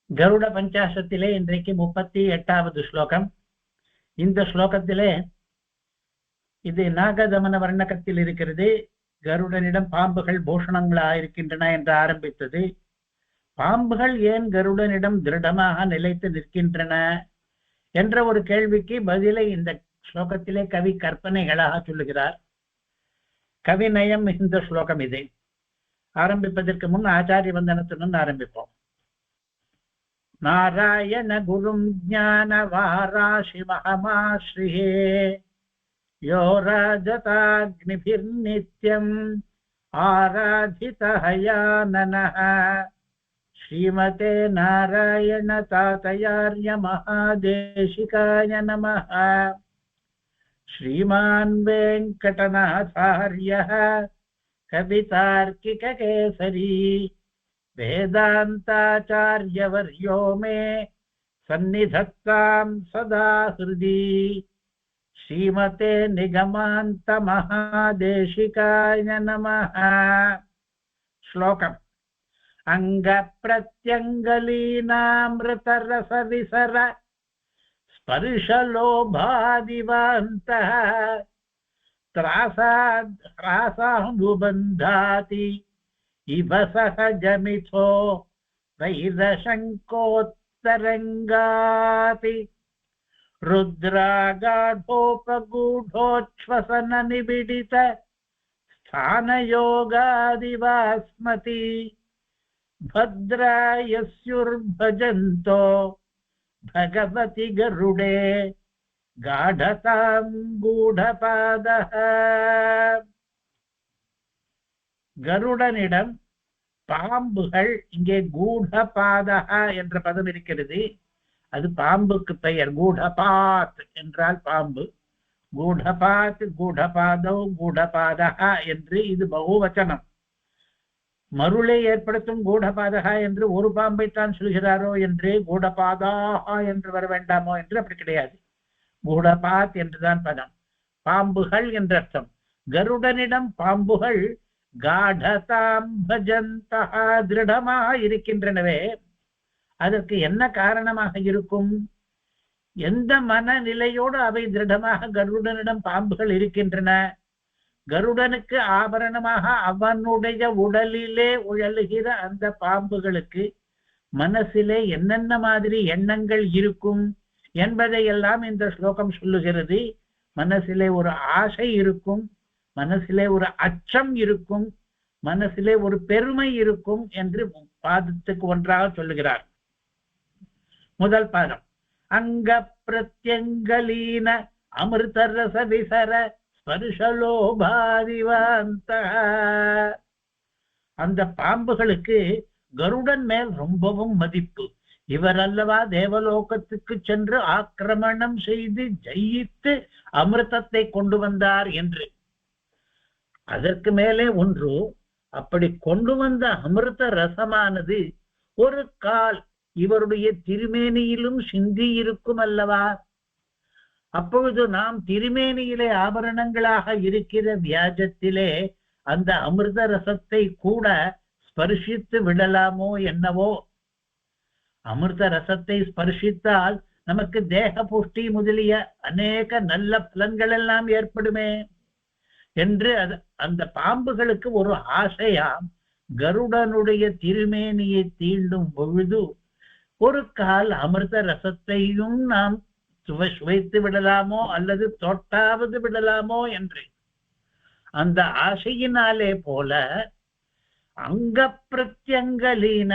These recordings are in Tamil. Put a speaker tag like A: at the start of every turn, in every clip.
A: கருட பஞ்சாசத்திலே இன்றைக்கு 38வது ஸ்லோகம். இந்த ஸ்லோகத்திலே இது நாகதமன வர்ணகத்தில் இருக்கிறது. கருடனிடம் பாம்புகள் பூஷணங்களாயிருக்கின்றன என்று ஆரம்பித்தது. பாம்புகள் ஏன் கருடனிடம் திருடமாக நிலைத்து நிற்கின்றன என்ற ஒரு கேள்விக்கு பதிலை இந்த ஸ்லோகத்திலே கவி கற்பனைகளாக சொல்லுகிறார். கவிநயம் மிகுந்த ஸ்லோகம் இது. ஆரம்பிப்பதற்கு முன் ஆச்சாரிய வந்தனத்துடன் ஆரம்பிப்போம். நாராயண குரும் ஞான வாராஷி மகமாஸ்ரீயே யோ ராஜதாக்னிபிர்நித்யம் ஆராதிதஹயானனஹ ஸ்ரீமதே நாராயண தாதயார்ய மகாதேசிகாய நமஹ. ஸ்ரீமான் வெங்கடநாதார்யः கவிதார்க்கிககேசரி வேதாந்தாச்சார்யவர்யோ மே சந்நிதத்தாம் சதா ஹிருதி. ஸ்ரீமதே நிகமாந்த மகாதேசிகாய நமஹ. ஸ்லோகம். அங்க பிரத்யங்கலீனாமிருதரச விசர ஸ்பர்ஷலோபாதிவாந்தः த்ராசானுபந்தாதி இவ சஹஜமிதோ வைரசங்கோத்தரங்காதி ருத்ராகாடோபகூடோச்வசன நிபிடித ஸ்தானயோகாதிவாஸ்மதி பத்ராயஸ்யுர்பஜந்தோ பகவதி கருடே காடதாம் கூடபாதஹ. கருடனிடம் பாம்புகள், இங்கே கூடபாதஹ என்ற பதம் இருக்கிறது. அது பாம்புக்கு பெயர். கூடபாத் என்றால் பாம்பு. கூடபாத், கூடபாதோ, கூடபாதஹ என்று இது பகுவச்சனம். மருளை ஏற்படுத்தும் கூடபாதகா என்று ஒரு பாம்பைத்தான் சொல்கிறாரோ என்று கூடபாதாகா என்று வர வேண்டாமோ என்று அப்படி கிடையாது. கூடபாத் என்றுதான் பதம். பாம்புகள் என்ற அர்த்தம். கருடனிடம் பாம்புகள் காடதாம் பஜந்தஹ திருடமாக இருக்கின்றனவே, அதற்கு என்ன காரணமாக இருக்கும்? எந்த மனநிலையோடு அவை திருடமாக கருடனிடம் பாம்புகள் இருக்கின்றன? கருடனுக்கு ஆபரணமாக அவனுடைய உடலிலே உழலுகிற அந்த பாம்புகளுக்கு மனசிலே என்னென்ன மாதிரி எண்ணங்கள் இருக்கும் என்பதையெல்லாம் இந்த ஸ்லோகம் சொல்லுகிறது. மனசிலே ஒரு ஆசை இருக்கும், மனசிலே ஒரு அச்சம் இருக்கும், மனசிலே ஒரு பெருமை இருக்கும் என்று பாதத்துக்கு ஒன்றாக சொல்லுகிறார். முதல் பாதம். அங்க பிரத்யங்கலீன அமிர்தரச விசர ஸ்பர்ஷலோபாதிவாந்தஹ. அந்த பாம்புகளுக்கு கருடன் மேல் ரொம்பவும் மதிப்பு. இவர் அல்லவா தேவலோகத்துக்கு சென்று ஆக்கிரமணம் செய்து ஜெயித்து அமிர்தத்தை கொண்டு வந்தார் என்று. அதற்கு மேலே ஒன்று, அப்படி கொண்டு வந்த அமிர்த ரசமானது ஒரு கால் இவருடைய திருமேனியிலும் சிந்தி இருக்கும் அல்லவா? அப்பொழுது நாம் திருமேனியிலே ஆபரணங்களாக இருக்கிற வியாஜத்திலே அந்த அமிர்த ரசத்தை கூட ஸ்பர்ஷித்து விடலாமோ என்னவோ? அமிர்த ரசத்தை ஸ்பர்ஷித்தால் நமக்கு தேக புஷ்டி முதலிய அநேக நல்ல பலன்கள் எல்லாம் ஏற்படுமே என்று அந்த பாம்புகளுக்கு ஒரு ஆசையாம். கருடனுடைய திருமேனியை தீண்டும் பொழுது ஒரு கால் அமிர்த ரசத்தையும் நாம் சுவைத்து விடலாமோ அல்லது தொட்டாவது விடலாமோ என்று அந்த ஆசையினாலே போல அங்க பிரத்யங்கலீன,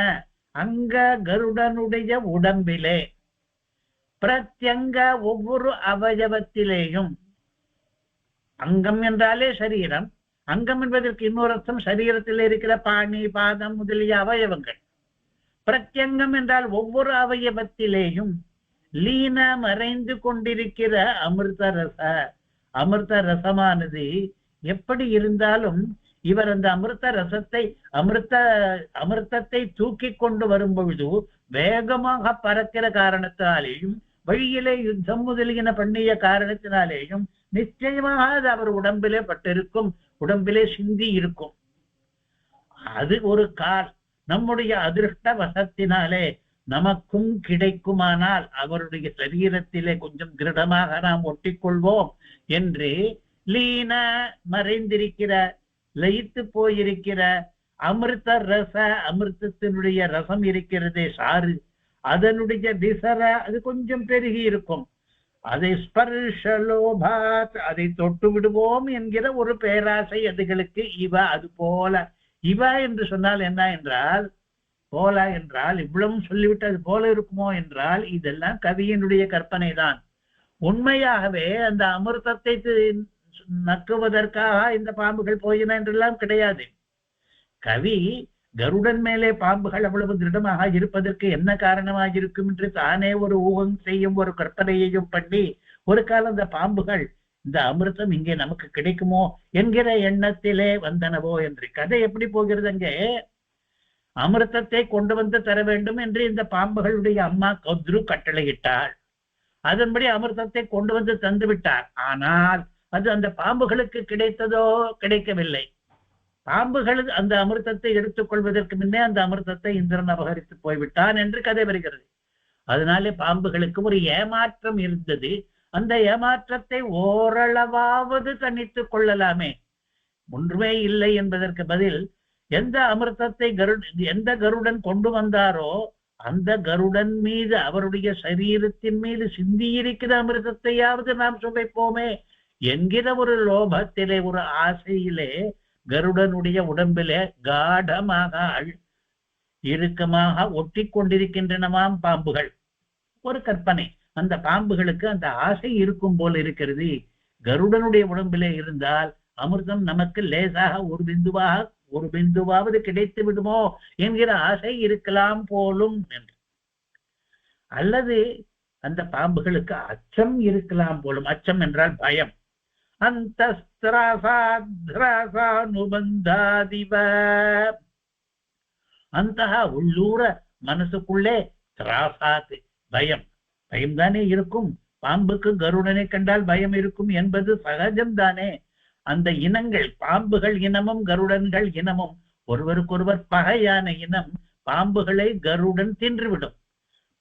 A: அங்க கருடனுடைய உடம்பிலே, பிரத்யங்க ஒவ்வொரு அவயவத்திலேயும், அங்கம் என்றாலே சரீரம், அங்கம் என்பதற்கு இன்னொரு அர்த்தம் சரீரத்தில் இருக்கிற பாணி பாதம் முதலிய அவயவங்கள். பிரத்யங்கம் என்றால் ஒவ்வொரு அவயவத்திலேயும் லீன மறைந்து கொண்டிருக்கிற அமிர்த ரசமானது எப்படி இருந்தாலும் இவர் அந்த அமிர்தத்தை தூக்கி கொண்டு வரும் பொழுது வேகமாக பறக்கிற காரணத்தினாலேயும் வழியிலே யுத்தம் முதலியன பண்ணிய காரணத்தினாலேயும் நிச்சயமாக அது அவர் உடம்பிலே பட்டிருக்கும், உடம்பிலே சிந்தி இருக்கும். அது ஒரு கால். நம்முடைய அதிருஷ்ட வசத்தினாலே நமக்கும் கிடைக்குமானால் அவருடைய சரீரத்திலே கொஞ்சம் திருடமாக நாம் ஒட்டிக்கொள்வோம் என்று லீன மறைந்திருக்கிற, லயித்து போயிருக்கிற அமிர்த ரச, அமிர்தத்தினுடைய ரசம் இருக்கிறதே சாறு, அதனுடைய விசர அது கொஞ்சம் பெருகி இருக்கும். அதை ஸ்பர்ஷலோபாத், அதை தொட்டு விடுவோம் என்கிற ஒரு பேராசை அதுகளுக்கு. இவ அது போல, இவ என்று சொன்னால் என்ன என்றால், போல என்றால் இவ்வளவும் சொல்லிவிட்டு அது போல இருக்குமோ என்றால் இதெல்லாம் கவியினுடைய கற்பனை தான். உண்மையாகவே அந்த அமிர்தத்தை நக்குவதற்காக இந்த பாம்புகள் போயின என்றெல்லாம் கிடையாது. கவி கருடன் மேலே பாம்புகள் அவ்வளவு திருடமாக இருப்பதற்கு என்ன காரணமாக இருக்கும் என்று தானே ஒரு ஊகம் செய்யும், ஒரு கற்பனையையும் பண்ணி ஒரு காலம் இந்த பாம்புகள் இந்த அமிர்தம் இங்கே நமக்கு கிடைக்குமோ என்கிற எண்ணத்திலே வந்தனவோ என்று. கதை எப்படி போகிறது? அங்கே அமிர்தத்தை கொண்டு வந்து தர வேண்டும் என்று இந்த பாம்புகளுடைய அம்மா கத்ரு கட்டளையிட்டாள். அதன்படி அமிர்தத்தை கொண்டு வந்து தந்து விட்டார். ஆனால் அது அந்த பாம்புகளுக்கு கிடைத்ததோ? கிடைக்கவில்லை. பாம்புகள் அந்த அமிர்தத்தை எடுத்துக் கொள்வதற்கு முன்னே அந்த அமிர்தத்தை இந்திரன் அபகரித்து போய்விட்டான் என்று கதை வருகிறது. அதனாலே பாம்புகளுக்கு ஒரு ஏமாற்றம் இருந்தது. அந்த ஏமாற்றத்தை ஓரளவாவது தணித்துக் கொள்ளலாமே, ஒன்றுமே இல்லை என்பதற்கு பதில் எந்த அமிர்தத்தை எந்த கருடன் கொண்டு வந்தாரோ அந்த கருடன் மீது, அவருடைய சரீரத்தின் மீது சிந்தியிருக்கிற அமிர்தத்தையாவது நாம் சுவைப்போமே என்கிற ஒரு லோபத்திலே, ஒரு ஆசையிலே கருடனுடைய உடம்பிலே காடமாக இறுக்கமாக ஒட்டி கொண்டிருக்கின்றனவாம் பாம்புகள். ஒரு கற்பனை. அந்த பாம்புகளுக்கு அந்த ஆசை இருக்கும் போல் இருக்கிறது. கருடனுடைய உடம்பிலே இருந்தால் அமிர்தம் நமக்கு லேசாக ஒரு பிந்துவாவது கிடைத்து விடுமோ என்கிற ஆசை இருக்கலாம் போலும் என்று. அல்லது அந்த பாம்புகளுக்கு அச்சம் இருக்கலாம் போலும். அச்சம் என்றால் பயம். அந்தஸ்திராசாத்ராசானுபந்தாதிவ, அந்த உள்ளூர மனசுக்குள்ளே திராசாத் பயம், பயம்தானே இருக்கும். பாம்புக்கு கருடனை கண்டால் பயம் இருக்கும் என்பது சகஜம்தானே. அந்த இனங்கள், பாம்புகள் இனமும் கருடன்கள் இனமும் ஒருவருக்கொருவர் பகையான இனம். பாம்புகளை கருடன் தின்றுவிடும்,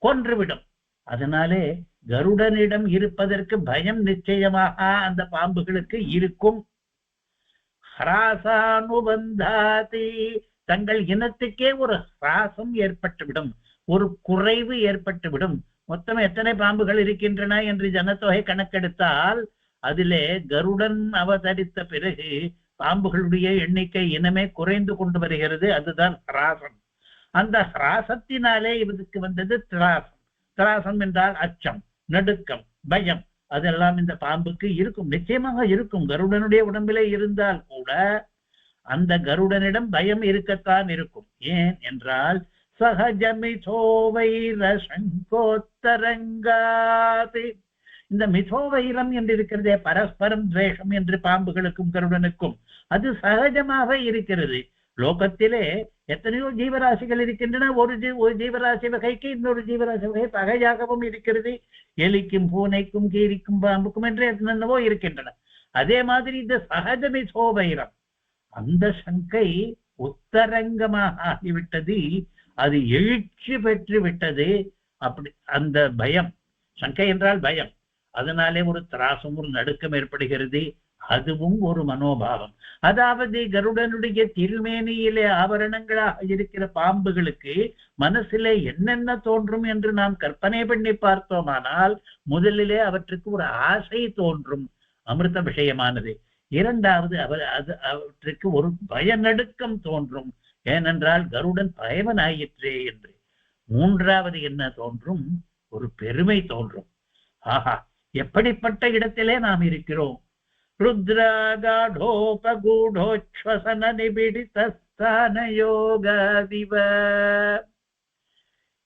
A: கொன்றுவிடும். அதனாலே கருடனிடம் இருப்பதற்கு பயம் நிச்சயமாக அந்த பாம்புகளுக்கு இருக்கும். ஹராசானுபந்தாதி, தங்கள் இனத்துக்கே ஒரு ஹராசம் ஏற்பட்டுவிடும், ஒரு குறைவு ஏற்பட்டுவிடும். மொத்தம் எத்தனை பாம்புகள் இருக்கின்றன என்று ஜனத்தொகை கணக்கெடுத்தால் அதிலே கருடன் அவதரித்த பிறகு பாம்புகளுடைய எண்ணிக்கை இனமே குறைந்து கொண்டு வருகிறது. அதுதான் ஹராசம். அந்த ஹராசத்தினாலே இவருக்கு வந்தது திராசம். திராசம் என்றால் அச்சம், நடுக்கம், பயம். அதெல்லாம் இந்த பாம்புக்கு இருக்கும், நிச்சயமாக இருக்கும். கருடனுடைய உடம்பிலே இருந்தால் கூட அந்த கருடனிடம் பயம் இருக்கத்தான் இருக்கும். ஏன் என்றால் சகஜமிசோவைரசங்கோத்தரங்காதி, இந்த மிசோவைரம் என்று இருக்கிறதே, பரஸ்பரம் துவேஷம் என்று பாம்புகளுக்கும் கருடனுக்கும் அது சகஜமாக இருக்கிறது. லோகத்திலே எத்தனையோ ஜீவராசிகள் இருக்கின்றன. ஒரு ஜீவராசி வகைக்கு இன்னொரு ஜீவராசி வகை பகையாகவும் இருக்கிறது. எலிக்கும் பூனைக்கும் கீரிக்கும் பாம்புக்கும் என்று என்னென்னவோ இருக்கின்றன. அதே மாதிரி இந்த சகஜமிசோவைரம், அந்த சங்கை உத்தரங்கமாக ஆகிவிட்டது, அது எழுச்சி பெற்று விட்டது. அப்படி அந்த பயம், சங்கை என்றால் பயம், அதனாலே ஒரு திராசம், ஒரு நடுக்கம் ஏற்படுகிறது. அதுவும் ஒரு மனோபாவம். அதாவது கருடனுடைய திருமேனியிலே ஆபரணங்களாக இருக்கிற பாம்புகளுக்கு மனசிலே என்னென்ன தோன்றும் என்று நாம் கற்பனை பண்ணி பார்த்தோமானால் முதலிலே அவற்றுக்கு ஒரு ஆசை தோன்றும், அமிர்த விஷயமானது. இரண்டாவது அவற்றுக்கு ஒரு பயநடுக்கம் தோன்றும், ஏனென்றால் கருடன் பயவனாயிற்றே என்று. மூன்றாவது என்ன தோன்றும்? ஒரு பெருமை தோன்றும். ஆஹா, எப்படிப்பட்ட இடத்திலே நாம் இருக்கிறோம். ருத்ராகாடோபகூடோச்வசன நிபிடிதஸ்தான யோகாதிவ.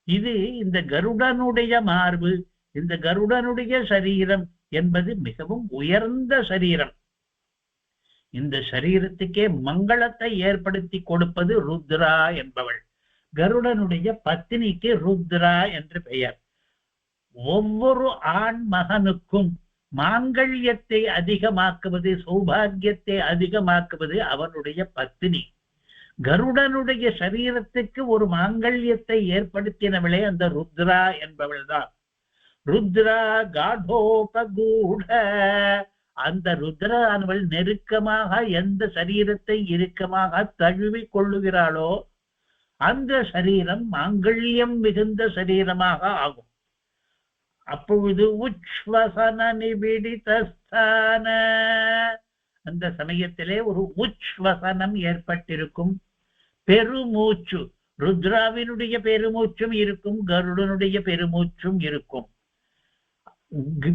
A: இது இந்த கருடனுடைய மார்பு, இந்த கருடனுடைய சரீரம் என்பது மிகவும் உயர்ந்த சரீரம். இந்த சரீரத்துக்கே மங்களத்தை ஏற்படுத்தி கொடுப்பது ருத்ரா என்பவள். கருடனுடைய பத்தினிக்கு ருத்ரா என்று பெயர். ஒவ்வொரு ஆண் மகனுக்கும் மாங்கல்யத்தை அதிகமாக்குவது, சௌபாகியத்தை அதிகமாக்குவது அவனுடைய பத்தினி. கருடனுடைய சரீரத்துக்கு ஒரு மாங்கல்யத்தை ஏற்படுத்தினவளே அந்த ருத்ரா என்பவள் தான். ருத்ரா காடோபகூட, அந்த ருத்ரானவள் நெருக்கமாக எந்த சரீரத்தை இறுக்கமாக தழுவி கொள்ளுகிறாளோ அந்த சரீரம் மாங்கல்யம் மிகுந்த சரீரமாக ஆகும். அப்பொழுது உச்வசன நிபிடிதஸ்தான, அந்த சமயத்திலே ஒரு உச்வசனம் ஏற்பட்டிருக்கும், பெருமூச்சு. ருத்ராவினுடைய பெருமூச்சும் இருக்கும், கருடனுடைய பெருமூச்சும் இருக்கும்.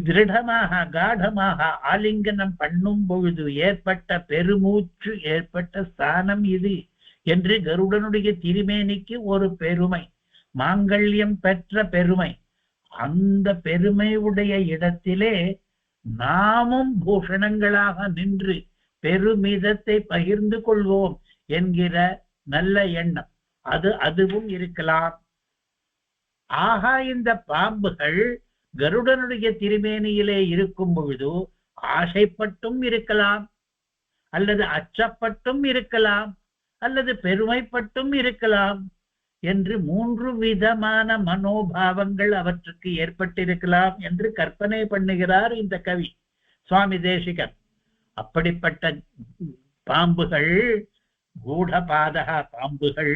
A: திருடமாக காடமாக ஆலிங்கனம் பண்ணும் பொழுது ஏற்பட்ட பெருமூச்சு ஏற்பட்ட ஸ்தானம் இது என்று கருடனுடைய திருமேனிக்கு ஒரு பெருமை, மாங்கல்யம் பெற்ற பெருமை. அந்த பெருமையுடைய இடத்திலே நாமும் பூஷணங்களாக நின்று பெருமிதத்தை பகிர்ந்து கொள்வோம் என்கிற நல்ல எண்ணம் அதுவும் இருக்கலாம். ஆகா, இந்த பாம்புகள் கருடனுடைய திருமேனியிலே இருக்கும் பொழுது ஆசைப்பட்டும் இருக்கலாம், அல்லது அச்சப்பட்டும் இருக்கலாம், அல்லது பெருமைப்பட்டும் இருக்கலாம் என்று 3 விதமான மனோபாவங்கள் அவற்றுக்கு ஏற்பட்டிருக்கலாம் என்று கற்பனை பண்ணுகிறார் இந்த கவி சுவாமி தேசிகன். அப்படிப்பட்ட பாம்புகள், கூடபாதக பாம்புகள்,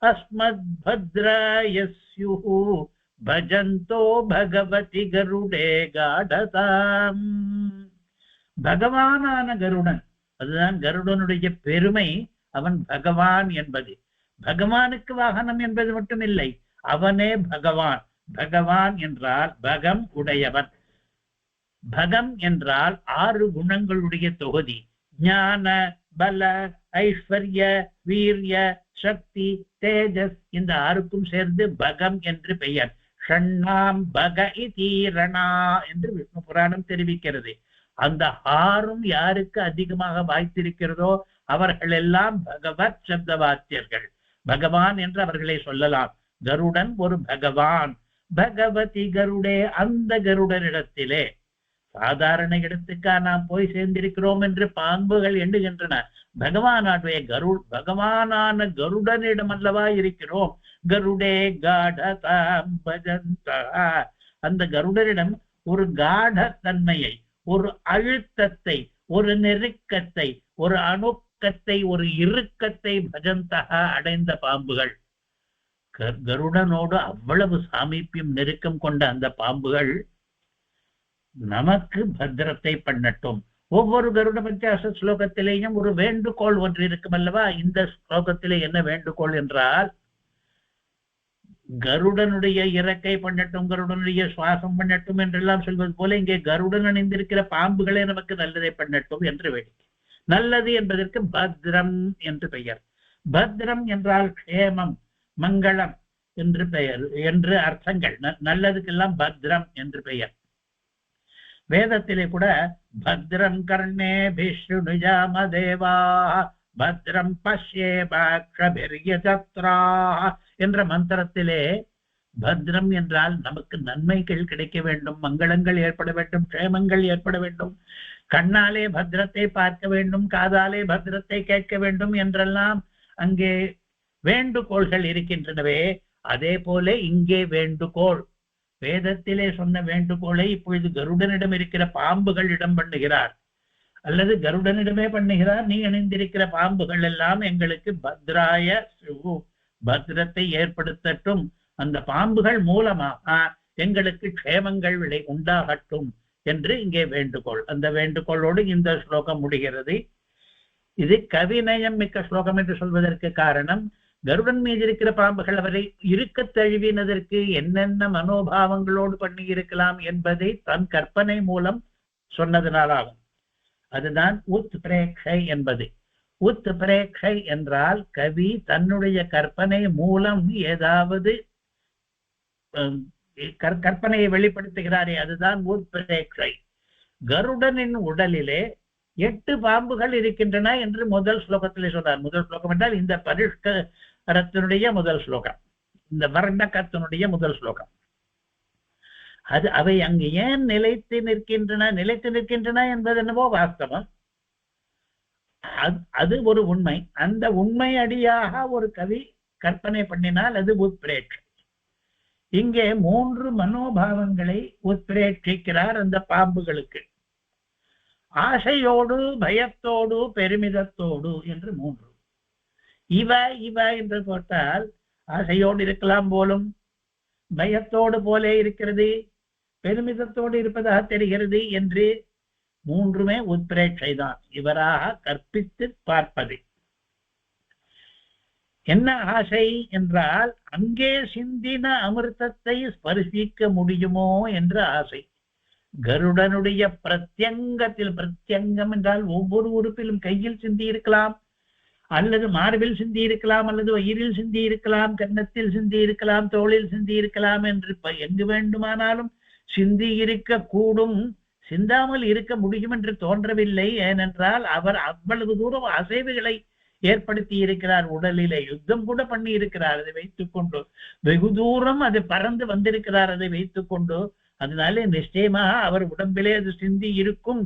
A: அஸ்மத் பத்ராயஸ்யு பஜந்தோ பகவதி கருடே காடதாம். பகவானான கருடன், அதுதான் கருடனுடைய பெருமை. அவன் பகவான் என்பது, பகவானுக்கு வாகனம் என்பது மட்டும் இல்லை, அவனே பகவான். பகவான் என்றால் பகம் உடையவன். பகம் என்றால் 6 குணங்களுடைய தொகுதி. ஞான, பல, ஐஸ்வர்ய, வீரிய, சக்தி, தேஜஸ், இந்த 6க்கும் சேர்ந்து பகம் என்று பெயர். ஷண்ணாம் பக இதீரணா என்று விஷ்ணு புராணம் தெரிவிக்கிறது. அந்த 6ம் யாருக்கு அதிகமாக வாய்த்திருக்கிறதோ அவர்கள் எல்லாம் பகவத் சப்த வாத்தியர்கள், பகவான் என்று அவர்களை சொல்லலாம். கருடன் ஒரு பகவான். பகவதி கருடே, அந்த கருடனிடத்திலே சாதாரண இடத்துக்கா நாம் போய் சேர்ந்திருக்கிறோம் என்று பாம்புகள் எண்ணுகின்றன. பகவானான கருடனிடம் அல்லவா இருக்கிறோம். கருடே காடதாம் பஜந்தா, அந்த கருடனிடம் ஒரு காட தன்மையை, ஒரு அழுத்தத்தை, ஒரு நெருக்கத்தை, ஒரு அணுக்கத்தை, ஒரு இறுக்கத்தை பஜந்தகா அடைந்த பாம்புகள். கருடனோடு அவ்வளவு சாமீப்பியம் நெருக்கம் கொண்ட அந்த பாம்புகள் நமக்கு பத்திரத்தை பண்ணட்டும். ஒவ்வொரு கருட பஞ்சாச ஸ்லோகத்திலேயும் ஒரு வேண்டுகோள் ஒன்று இருக்கும் அல்லவா. இந்த ஸ்லோகத்திலே என்ன வேண்டுகோள் என்றால், கருடனுடைய இறக்கை பண்ணட்டும், கருடனுடைய சுவாசம் பண்ணட்டும் என்றெல்லாம் சொல்வது போல இங்கே கருடன் அணிந்திருக்கிற பாம்புகளே நமக்கு நல்லதை பண்ணட்டும் என்று வேடிக்கை. நல்லது என்பதற்கு பத்ரம் என்று பெயர். பத்ரம் என்றால் க்ஷேமம், மங்களம் என்று பெயர் என்று அர்த்தங்கள். நல்லதுக்கெல்லாம் பத்ரம் என்று பெயர். வேதத்திலே கூட பத்ரம் கர்ணே பிஷ்ணுஜாம தேவா பத்ரம் பஷ்யேபாக்ஷபிர்யஜத்ரா என்ற மந்திரத்திலே பத்ரம் என்றால் நமக்கு நன்மைகள் கிடைக்க வேண்டும், மங்களங்கள் ஏற்பட வேண்டும், க்ஷேமங்கள் ஏற்பட வேண்டும், கண்ணாலே பத்ரத்தை பார்க்க வேண்டும், காதாலே பத்ரத்தை கேட்க வேண்டும் என்றெல்லாம் அங்கே வேண்டுகோள்கள் இருக்கின்றனவே. அதே போல இங்கே வேண்டுகோள், வேதத்திலே சொன்ன வேண்டுகோளை இப்பொழுது கருடனிடம் இருக்கிற பாம்புகள் இடம் பண்ணுகிறார், அல்லது கருடனிடமே பண்ணுகிறார். நீ அணிந்திருக்கிற பாம்புகள் எல்லாம் எங்களுக்கு பத்ராய பத்ரத்தை ஏற்படுத்தட்டும், அந்த பாம்புகள் மூலமாக எங்களுக்கு க்ஷேமங்கள் உண்டாகட்டும் என்று இங்கே வேண்டுகோள். அந்த வேண்டுகோளோடு இந்த ஸ்லோகம் முடிகிறது. இது கவிநயம் மிக்க ஸ்லோகம் என்று சொல்வதற்கு காரணம், கருடன் மீது இருக்கிற பாம்புகள் அவரை இருக்க தழுவினதற்கு என்னென்ன மனோபாவங்களோடு பண்ணி இருக்கலாம் என்பதை தன் கற்பனை மூலம் சொன்னதனாலாகும். அதுதான் உத் பிரேக்ஷை என்பது. உத் பிரேக்ஷை என்றால் கவி தன்னுடைய கற்பனை மூலம் ஏதாவது கற்பனையை வெளிப்படுத்துகிறாரே, அதுதான் உத் பிரேக்ஷை. கருடனின் உடலிலே 8 பாம்புகள் இருக்கின்றன என்று முதல் ஸ்லோகத்திலே சொன்னார். முதல் ஸ்லோகம் என்றால் இந்த பரிஷ்கரத்தினுடைய முதல் ஸ்லோகம், இந்த வர்ணகத்தினுடைய முதல் ஸ்லோகம். அது அவை அங்கு ஏன் நிலைத்து நிற்கின்றன என்பது என்னவோ வாஸ்தவம். அது ஒரு உண்மை. அந்த உண்மை அடியாக ஒரு கவி கற்பனை பண்ணினால் அது உத்பிரேட்சை. இங்கே 3 மனோபாவங்களை உத்பிரேட்சிக்கிறார் அந்த பாம்புகளுக்கு. ஆசையோடு, பயத்தோடு, பெருமிதத்தோடு என்று 3. இவ என்று போட்டால் ஆசையோடு இருக்கலாம் போலும், பயத்தோடு போலே இருக்கிறது, பெருமிதத்தோடு இருப்பதாக தெரிகிறது என்று 3மே உத்பிரேட்சை தான். இவராக கற்பித்து பார்ப்பது. என்ன ஆசை என்றால் அங்கே சிந்தின அமிர்தத்தை ஸ்பர்சிக்க முடியுமோ என்ற ஆசை. கருடனுடைய பிரத்யங்கத்தில், பிரத்யங்கம் என்றால் ஒவ்வொரு உறுப்பிலும், கையில் சிந்தி இருக்கலாம், அல்லது மார்பில் சிந்தி இருக்கலாம், அல்லது வயிறில் சிந்தி இருக்கலாம், கன்னத்தில் சிந்தி இருக்கலாம், தோளில் சிந்தி இருக்கலாம் என்று எங்கு வேண்டுமானாலும் சிந்தி இருக்க கூடும். சிந்தாமல் இருக்க முடியும் என்று தோன்றவில்லை. ஏனென்றால் அவர் அவ்வளவு தூரம் அசைவுகளை ஏற்படுத்தி இருக்கிறார். உடலிலே யுத்தம் கூட பண்ணி இருக்கிறார். அதை வைத்துக் கொண்டு வெகு தூரம் அது பறந்து வந்திருக்கிறார். அதை வைத்துக் கொண்டு அதனாலே நிச்சயமாக அவர் உடம்பிலே அது சிந்தி இருக்கும்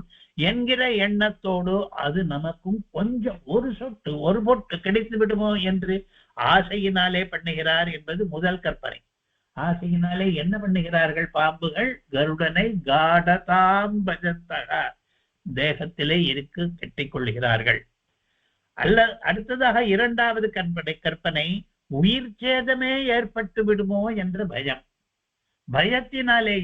A: என்கிற எண்ணத்தோடு அது நமக்கும் கொஞ்சம் ஒரு சொட்டு, ஒரு பொட்டு கிடைத்து விடுமோ என்று ஆசையினாலே பண்ணுகிறார் என்பது முதல் கற்பனை. ஆசையினாலே என்ன பண்ணுகிறார்கள் பாம்புகள்? கருடனை காடதாம் பஜந்தக, தேகத்திலே இருக்கு கட்டிக் கொள்கிறார்கள். அடுத்ததாக 2வது கற்பனை உயிர் சேதமே ஏற்பட்டு விடுமோ என்ற பயம். பயத்தினாலே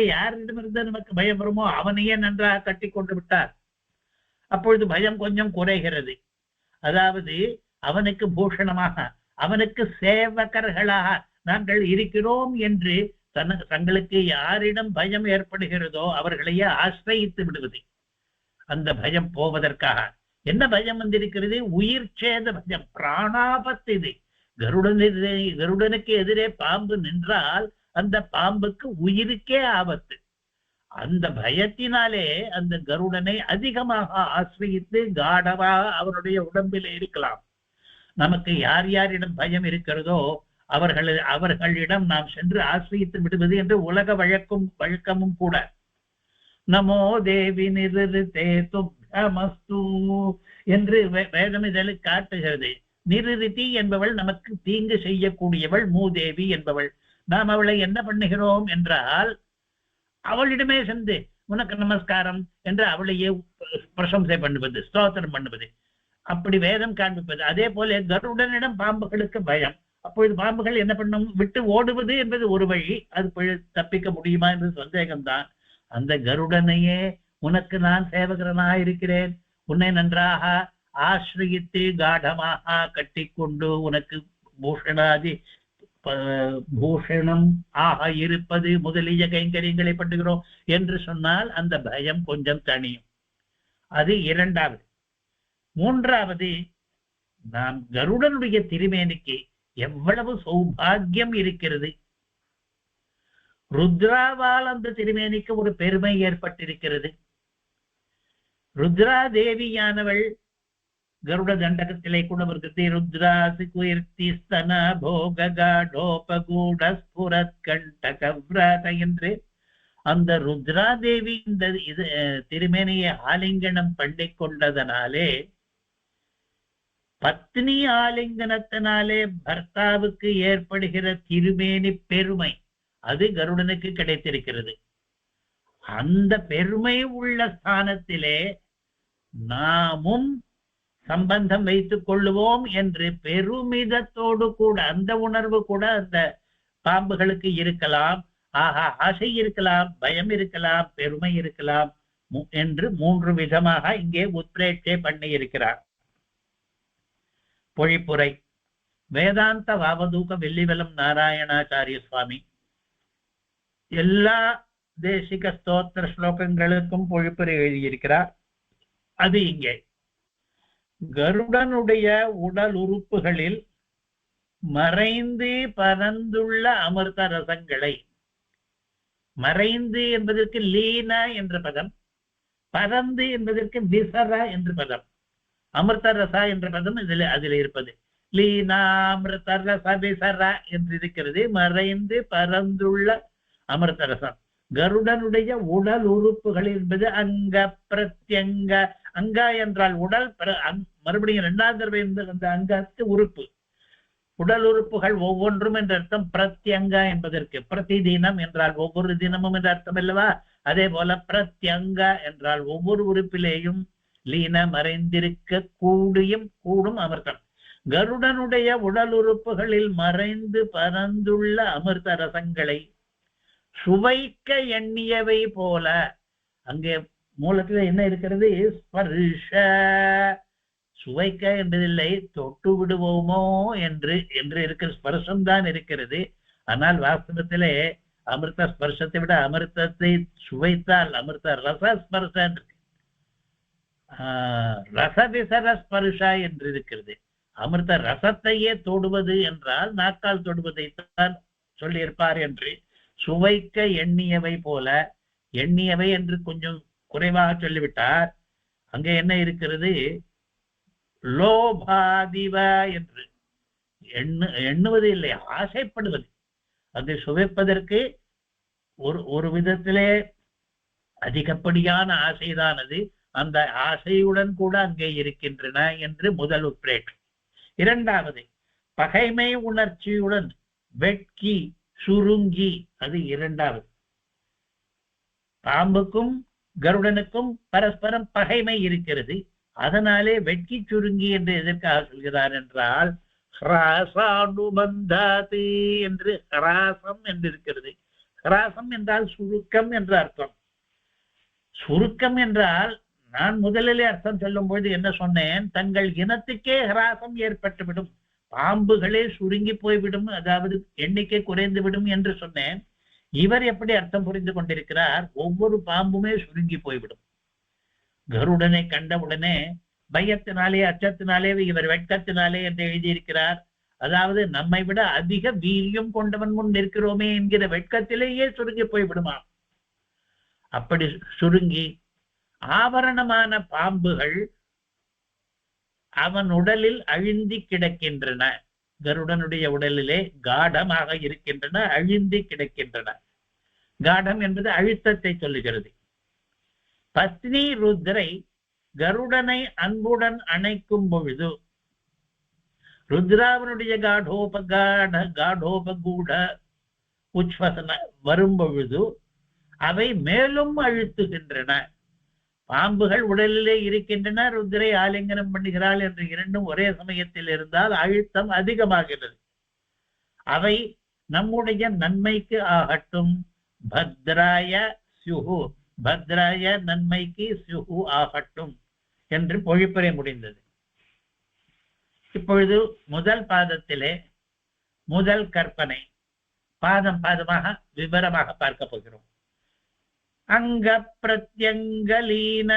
A: யாரிடமிருந்து நமக்கு பயம் வருமோ அவனையே நன்றாக கட்டி கொண்டு விட்டார். அப்பொழுது பயம் கொஞ்சம் குறைகிறது. அதாவது அவனுக்கு பூஷணமாக, அவனுக்கு சேவகர்களாக நாங்கள் இருக்கிறோம் என்று தங்களுக்கு யாரிடம் பயம் ஏற்படுகிறதோ அவர்களையே ஆசிரயித்து விடுவது. அந்த பயம் போவதற்காக என்ன பயம் வந்திருக்கிறது? உயிர் சேத பயம், பிராணாபத்து. இது கருடனுக்கு எதிரே பாம்பு நின்றால் அந்த பாம்புக்கு உயிருக்கே ஆபத்து. அந்த பயத்தினாலே அந்த கருடனை அதிகமாக ஆசிரியித்து காடவாக அவனுடைய உடம்பில் இருக்கலாம். நமக்கு யார் யாரிடம் பயம் இருக்கிறதோ அவர்களிடம் நாம் சென்று ஆசிரியித்து விடுவது என்று உலக வழக்கமும் கூட. நமோ தேவி நிருதே துப்தமஸ்து என்று வேதம் இதில் காட்டுகிறது. நிருதி என்பவள் நமக்கு தீங்கு செய்யக்கூடியவள், மூதேவி என்பவள். நாம் அவளை என்ன பண்ணுகிறோம் என்றால் அவளிடமே சென்று உனக்கு நமஸ்காரம் என்று அவளையே பிரசம்சை பண்ணுவது, ஸ்தோத்திரம் பண்ணுவது, அப்படி வேதம் காண்பிப்பது. அதே போல கருடனிடம் பாம்புகளுக்கு பயம். அப்பொழுது பாம்புகள் என்ன பண்ணும்? விட்டு ஓடுவது என்பது ஒரு வழி. அது தப்பிக்க முடியுமா என்று சந்தேகம்தான். அந்த கருடனையே உனக்கு நான் சேவகரனாக இருக்கிறேன், உன்னை நன்றாக ஆசிரியித்து காடமாக கட்டிக்கொண்டு உனக்கு பூஷணம் ஆக இருப்பது முதலிய கைங்கரியங்களை பண்ணுகிறோம் என்று சொன்னால் அந்த பயம் கொஞ்சம் தனியும். அது 2வது. 3வது, நாம் கருடனுடைய திருமேனிக்கு எவ்வளவு சௌபாகியம் இருக்கிறது. ருத்ராவால் அந்த திருமேனிக்கு ஒரு பெருமை ஏற்பட்டிருக்கிறது. ருத்ரா தேவியானவள் கருட தண்டகத்திலே கூட வருகிறது. ருத்ராசி குயிர்த்தி ஸ்தன போகூட ஸ்புரத் கண்டகவ்ரத என்று அந்த ருத்ரா தேவி இந்த திருமேனியை ஆலிங்கனம் பண்ணி கொண்டதனாலே, பத்னி ஆலிங்கனத்தினாலே பர்த்தாவுக்கு ஏற்படுகிற திருமேனி பெருமை அது கருடனுக்கு கிடைத்திருக்கிறது. அந்த பெருமை உள்ள ஸ்தானத்திலே நாமும் சம்பந்தம் வைத்துக் கொள்ளுவோம் என்று பெருமிதத்தோடு கூட அந்த உணர்வு கூட அந்த பாம்புகளுக்கு இருக்கலாம். ஆசை இருக்கலாம், பயம் இருக்கலாம், பெருமை இருக்கலாம் என்று 3 விதமாக இங்கே உத்பிரேட்சை பண்ணி இருக்கிறார். பொழிப்புரை. வேதாந்த வாவதூக வெள்ளிவலம் நாராயணாச்சாரிய சுவாமி எல்லா தேசிக ஸ்தோத்திர ஸ்லோகங்களுக்கும் பொழிப்புரை எழுதியிருக்கிறார். அது இங்கே கருடனுடைய உடல் உறுப்புகளில் மறைந்து பரந்துள்ள அமிர்த ரசங்களை, மறைந்து என்பதற்கு லீன என்ற பதம், பரந்து என்பதற்கு விசர என்ற பதம், அமிர்த ரசா என்ற பதம் அதில் இருப்பது. லீனாமிருத ரச விசர என்று இருக்கிறது. மறைந்து பரந்துள்ள அமிர்த ரசம். கருடனுடைய உடல் உறுப்புகள் என்பது அங்க பிரத்யங்க அங்கா என்றால் உடல், மறுபடியும் இரண்டாவது தடவை அந்த அங்கத்து உறுப்பு. உடல் உறுப்புகள் ஒவ்வொன்றும் என்ற அர்த்தம் பிரத்யங்கா என்பதற்கு. பிரதி தினம் என்றால் ஒவ்வொரு தினமும் என்ற அர்த்தம் அல்லவா? அதே போல பிரத்யங்கா என்றால் ஒவ்வொரு உறுப்பிலேயும் லீன மறைந்திருக்க கூடும் அமிர்தம். கருடனுடைய உடல் உறுப்புகளில் மறைந்து பரந்துள்ள அமிர்த ரசங்களை சுவைக்க எண்ணியவை போல. அங்கே மூலத்துல என்ன இருக்கிறது? ஸ்பர்ஷ. சுவைக்க என்பதில்லை, தொட்டு விடுவோமோ என்று இருக்கிற ஸ்பர்ஷம் தான் இருக்கிறது. ஆனால் வாஸ்தவத்திலே அமிர்த ஸ்பர்ஷத்தை விட அமிர்தத்தை சுவைத்தால் அமிர்த ரச ஸ்பர்ஷ ரசவிசர ஸ்பர்ஷா என்று இருக்கிறது. அமிர்த ரசத்தையே தொடுவது என்றால் நாக்கால் தொடுவதைத்தான் சொல்லியிருப்பார் என்று. சுவைக்க எண்ணியவை போல, எண்ணியவை என்று கொஞ்சம் குறைவாக சொல்லிவிட்டார். அங்கே என்ன இருக்கிறது? லோபாதிவ என்று எண்ணுவது இல்லை, ஆசைப்படுவது. அதை சுவைப்பதற்கு ஒரு விதத்திலே அதிகப்படியான ஆசைதான் அது. அந்த ஆசையுடன் கூட அங்கே இருக்கின்றன என்று முதல் உட்பிரேட். இரண்டாவது பகைமை உணர்ச்சியுடன் வெட்கி சுருங்கி, அது இரண்டாவது. பாம்புக்கும் கருடனுக்கும் பரஸ்பரம் பகைமை இருக்கிறது. அதனாலே வெட்கி சுருங்கி என்று எதற்காக சொல்கிறார் என்றால் ஹ்ராசானுபந்தாதி என்று ஹ்ராசம் என்று இருக்கிறது. ஹ்ராசம் என்றால் சுருக்கம் என்று அர்த்தம். சுருக்கம் என்றால் நான் முதலிலே அர்த்தம் சொல்லும் பொழுது என்ன சொன்னேன்? தங்கள் இனத்துக்கே ஹ்ராசம் ஏற்பட்டுவிடும், பாம்புகளே சுருங்கி போய்விடும், அதாவது எண்ணிக்கை குறைந்து விடும் என்று சொன்னேன். இவர் எப்படி அர்த்தம் புரிந்து கொண்டிருக்கிறார்? ஒவ்வொரு பாம்புமே சுருங்கி போய்விடும். கருடனை கண்டவுடனே பயத்தினாலே அச்சத்தினாலே இவர் வெட்கத்தினாலே என்று எழுதியிருக்கிறார். அதாவது நம்மை விட அதிக வீரியம் கொண்டவன் முன் நிற்கிறோமே என்கிற வெட்கத்திலேயே சுருங்கி போய்விடுமா. அப்படி சுருங்கி ஆபரணமான பாம்புகள் அவன் உடலில் அழிந்தி கிடக்கின்றன. கருடனுடைய உடலிலே காடமாக இருக்கின்றன, அழிந்தி கிடக்கின்றன. காடம் என்பது அழுத்தத்தை சொல்லுகிறது. பத்னி ருத்ரை கருடனை அன்புடன் அணைக்கும் பொழுது ருத்ராவனுடைய காடோபகூட உச்வசன வரும் பொழுது அவை மேலும் அழுத்துகின்றன. பாம்புகள் உடலிலே இருக்கின்றன, ருத்ரை ஆலிங்கனம் பண்ணுகிறாள் என்று இரண்டும் ஒரே சமயத்தில் இருந்தால் அழுத்தம் அதிகமாகிறது. அவை நம்முடைய நன்மைக்கு ஆகட்டும். பத்ராய ஸ்யுஹு, பத்ராய நன்மைக்கு ஸ்யுஹு ஆகட்டும் என்று பொழிப்புரை முடிந்தது. இப்பொழுது முதல் பாதத்திலே முதல் கற்பனை பாதம் பாதமாக விவரமாக பார்க்க போகிறோம். அங்க பிரத்யங்கலீன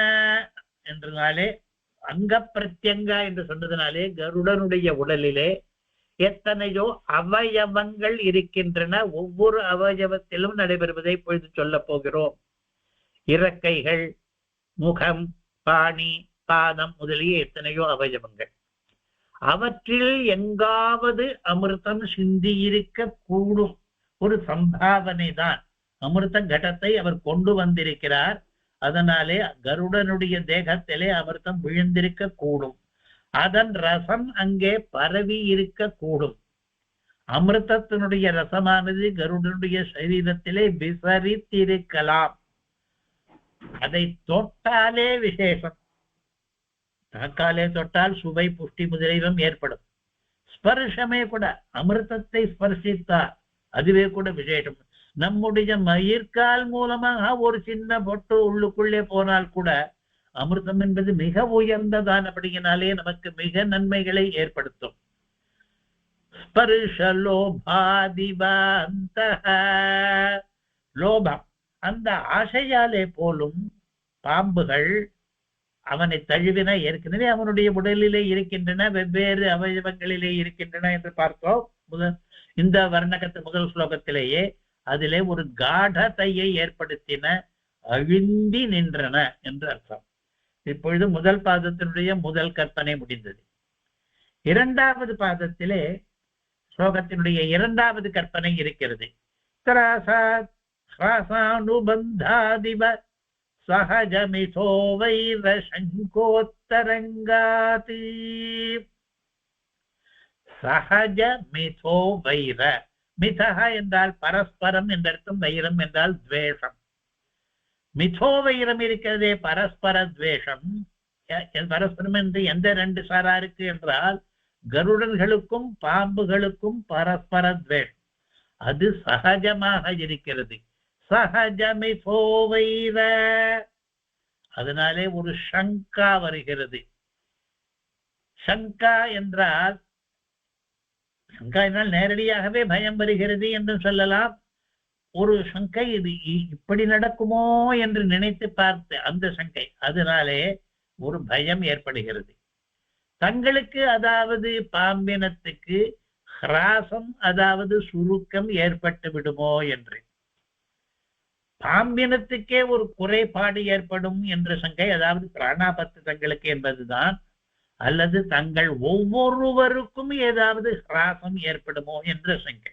A: என்றாலே, அங்க பிரத்யங்கா என்று சொன்னதுனாலே கருடனுடைய உடலிலே எத்தனையோ அவயவங்கள் இருக்கின்றன. ஒவ்வொரு அவயவத்திலும் நடைபெறுவதை இப்பொழுது சொல்ல போகிறோம். இறக்கைகள், முகம், பாணி, பாதம் முதலிய எத்தனையோ அவயவங்கள். அவற்றில் எங்காவது அமிர்தம் சிந்தியிருக்க கூடும் ஒரு சம்பாவனை தான். அமிர்த கடத்தை அவர் கொண்டு வந்திருக்கிறார். அதனாலே கருடனுடைய தேகத்திலே அமிர்தம் விழுந்திருக்க கூடும். அதன் ரசம் அங்கே பரவி இருக்க கூடும். அமிர்தத்தினுடைய ரசமானது கருடனுடைய சரீரத்திலே விசரித்திருக்கலாம். அதை தொட்டாலே விசேஷம். தாக்காலே தொட்டால் சுவை, புஷ்டி முதலியவும் ஏற்படும். ஸ்பர்ஷமே கூட அமிர்தத்தை ஸ்பர்சித்தார், அதுவே கூட விசேஷம். நம்முடைய மயிர்கால் மூலமாக ஒரு சின்ன பொட்டு உள்ளுக்குள்ளே போனால் கூட அமிர்தம் என்பது மிக உயர்ந்ததானபடியினாலே நமக்கு மிக நன்மைகளை ஏற்படுத்தும். லோபம், அந்த ஆசையாலே போலும் பாம்புகள் அவனை தழுவின. ஏற்கனவே அவனுடைய உடலிலே இருக்கின்றன, வெவ்வேறு அவயவங்களிலே இருக்கின்றன என்று பார்த்தோம் இந்த வர்ணகத்து முதல் ஸ்லோகத்திலேயே. அதிலே ஒரு காடத்தையை ஏற்படுத்தின, அழிந்தி நின்றன என்று அர்த்தம். இப்பொழுது முதல் பாதத்தினுடைய முதல் கற்பனை முடிந்தது. இரண்டாவது பாதத்திலே ஸ்லோகத்தினுடைய இரண்டாவது கற்பனை இருக்கிறது. சஹஜமிதோ வைர சங்கோத்தரங்காதி. சஹஜ மிதோ வைர. மிதஹ என்றால் பரஸ்பரம் என்றர்த்தம், வைரம் என்றால் துவேஷம். மிதோ வைரம் இருக்கிறதே பரஸ்பர துவேஷம். பரஸ்பரம் என்று எந்த ரெண்டு சாராருக்கு என்றால் கருடர்களுக்கும் பாம்புகளுக்கும் பரஸ்பர துவேஷம் அது சகஜமாக இருக்கிறது. சஹஜமிதோ வைர. அதனாலே ஒரு சங்கா வருகிறது. சங்கா என்றால் நேரடியாகவே பயம் வருகிறது என்று சொல்லலாம். ஒரு சங்கை, இது இப்படி நடக்குமோ என்று நினைத்து பார்த்து அந்த சங்கை, அதனாலே ஒரு பயம் ஏற்படுகிறது தங்களுக்கு. அதாவது பாம்பினத்துக்கு ஹிராசம், அதாவது சுருக்கம் ஏற்பட்டு விடுமோ என்று. பாம்பினத்துக்கே ஒரு குறைபாடு ஏற்படும் என்ற சங்கை, அதாவது பிராணாபத்து தங்களுக்கு என்பதுதான், அல்லது தங்கள் ஒவ்வொருவருக்கும் ஏதாவது ஹிராசம் ஏற்படுமோ என்ற சங்கை.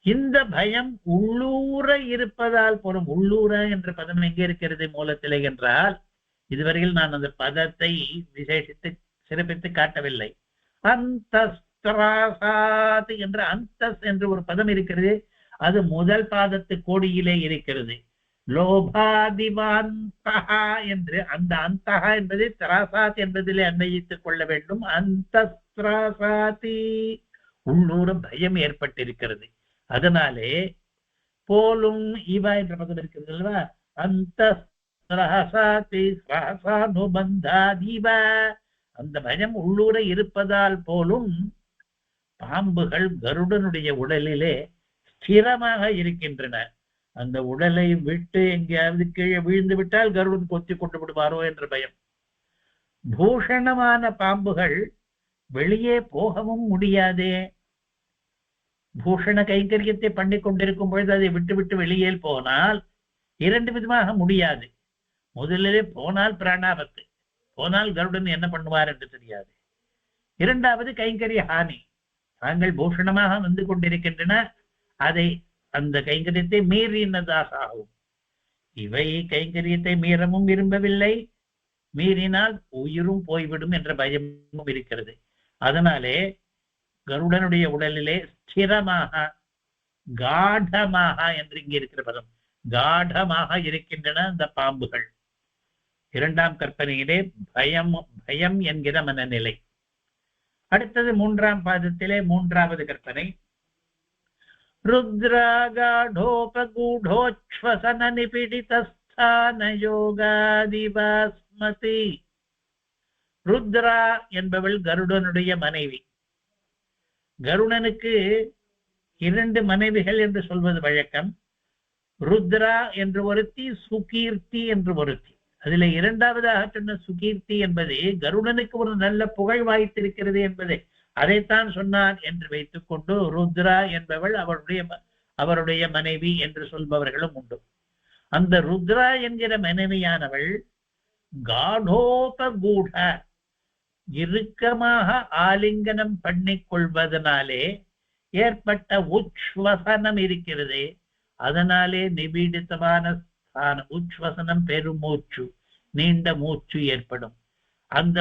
A: இந்த பயம் உள்ளூர இருப்பதால் போலும். உள்ளூர என்ற பதம் எங்கே இருக்கிறது மூலத்திலே என்றால், இதுவரையில் நான் அந்த பதத்தை விசேஷித்து சிறப்பித்து காட்டவில்லை. அந்தஸ்திராசாத் என்ற அந்தஸ் என்று ஒரு பதம் இருக்கிறது. அது முதல் பாதத்து கோடியிலே இருக்கிறது. லோபாதிவாந்தஹா என்று அந்த அந்தஹா என்பதை திராசாத் என்பதிலே அன்வயித்துக் கொள்ள வேண்டும். அந்தஸ்திராசாதி, உள்ளூர பயம் ஏற்பட்டிருக்கிறது. அதனாலே போலும் இவ என்ற பதம் இருக்கிறது அல்லவா. அந்தஸ்திராசாதி ஸ்ராசானுபந்தாதிவ, அந்த பயம் உள்ளூர இருப்பதால் போலும் பாம்புகள் கருடனுடைய உடலிலே ஸ்திரமாக இருக்கின்றன. அந்த உடலை விட்டு எங்கேயாவது கீழே விழுந்து விட்டால் கருடன் கொத்தி கொண்டு விடுவாரோ என்ற பயம். பூஷணமான பாம்புகள் வெளியே போகவும் முடியாதே. பூஷண கைங்கரியத்தை பண்ணி கொண்டிருக்கும் பொழுது அதை விட்டு விட்டு வெளியே போனால் இரண்டு விதமாக முடியாது. முதலிலே போனால் பிராணாபத்து, போனால் கருடன் என்ன பண்ணுவார் என்று தெரியாது. இரண்டாவது கைங்கரிய ஹானி. தாங்கள் பூஷணமாக வந்து கொண்டிருக்கின்றன, அதை அந்த கைங்கரியத்தை மீறினதாக ஆகும். இவை கைங்கரியத்தை மீறவும் விரும்பவில்லை, மீறினால் உயிரும் போய்விடும் என்ற பயமும் இருக்கிறது. அதனாலே கருடனுடைய உடலிலே ஸ்திரமாக காடமாக என்று இங்கே இருக்கிற பதம், காடமாக இருக்கின்றன அந்த பாம்புகள். இரண்டாம் கற்பனையிலே பயம், பயம் என்கிற மனநிலை. அடுத்தது மூன்றாம் பாதத்திலே மூன்றாவது கற்பனை. ருத்ராகாடோபகூடோச்வசன நிபிடிதஸ்தான யோகாதிபாஸ்மதி. ருத்ரா என்பவள் கருடனுடைய மனைவி. கருடனுக்கு இரண்டு மனைவிகள் என்று சொல்வது வழக்கம். ருத்ரா என்று ஒருத்தி, சுகீர்த்தி என்று ஒருத்தி. அதில் இரண்டாவதாக சொன்ன சுகீர்த்தி என்பது கருடனுக்கு ஒரு நல்ல புகழ் வாய்த்திருக்கிறது என்பதை அதைத்தான் சொன்னான் என்று வைத்துக் கொண்டு ருத்ரா என்பவள் அவருடைய மனைவி என்று சொல்பவர்களும் உண்டு. அந்த ருத்ரா என்கிற மனைவியானவள் காடோபகூட, இறுக்கமாக ஆலிங்கனம் பண்ணிக் கொள்வதனாலே ஏற்பட்ட உச்வசனம் இருக்கிறது. அதனாலே நிபீடித்தமான உச்வசனம், பெருமூச்சு, நீண்ட மூச்சு ஏற்படும். அந்த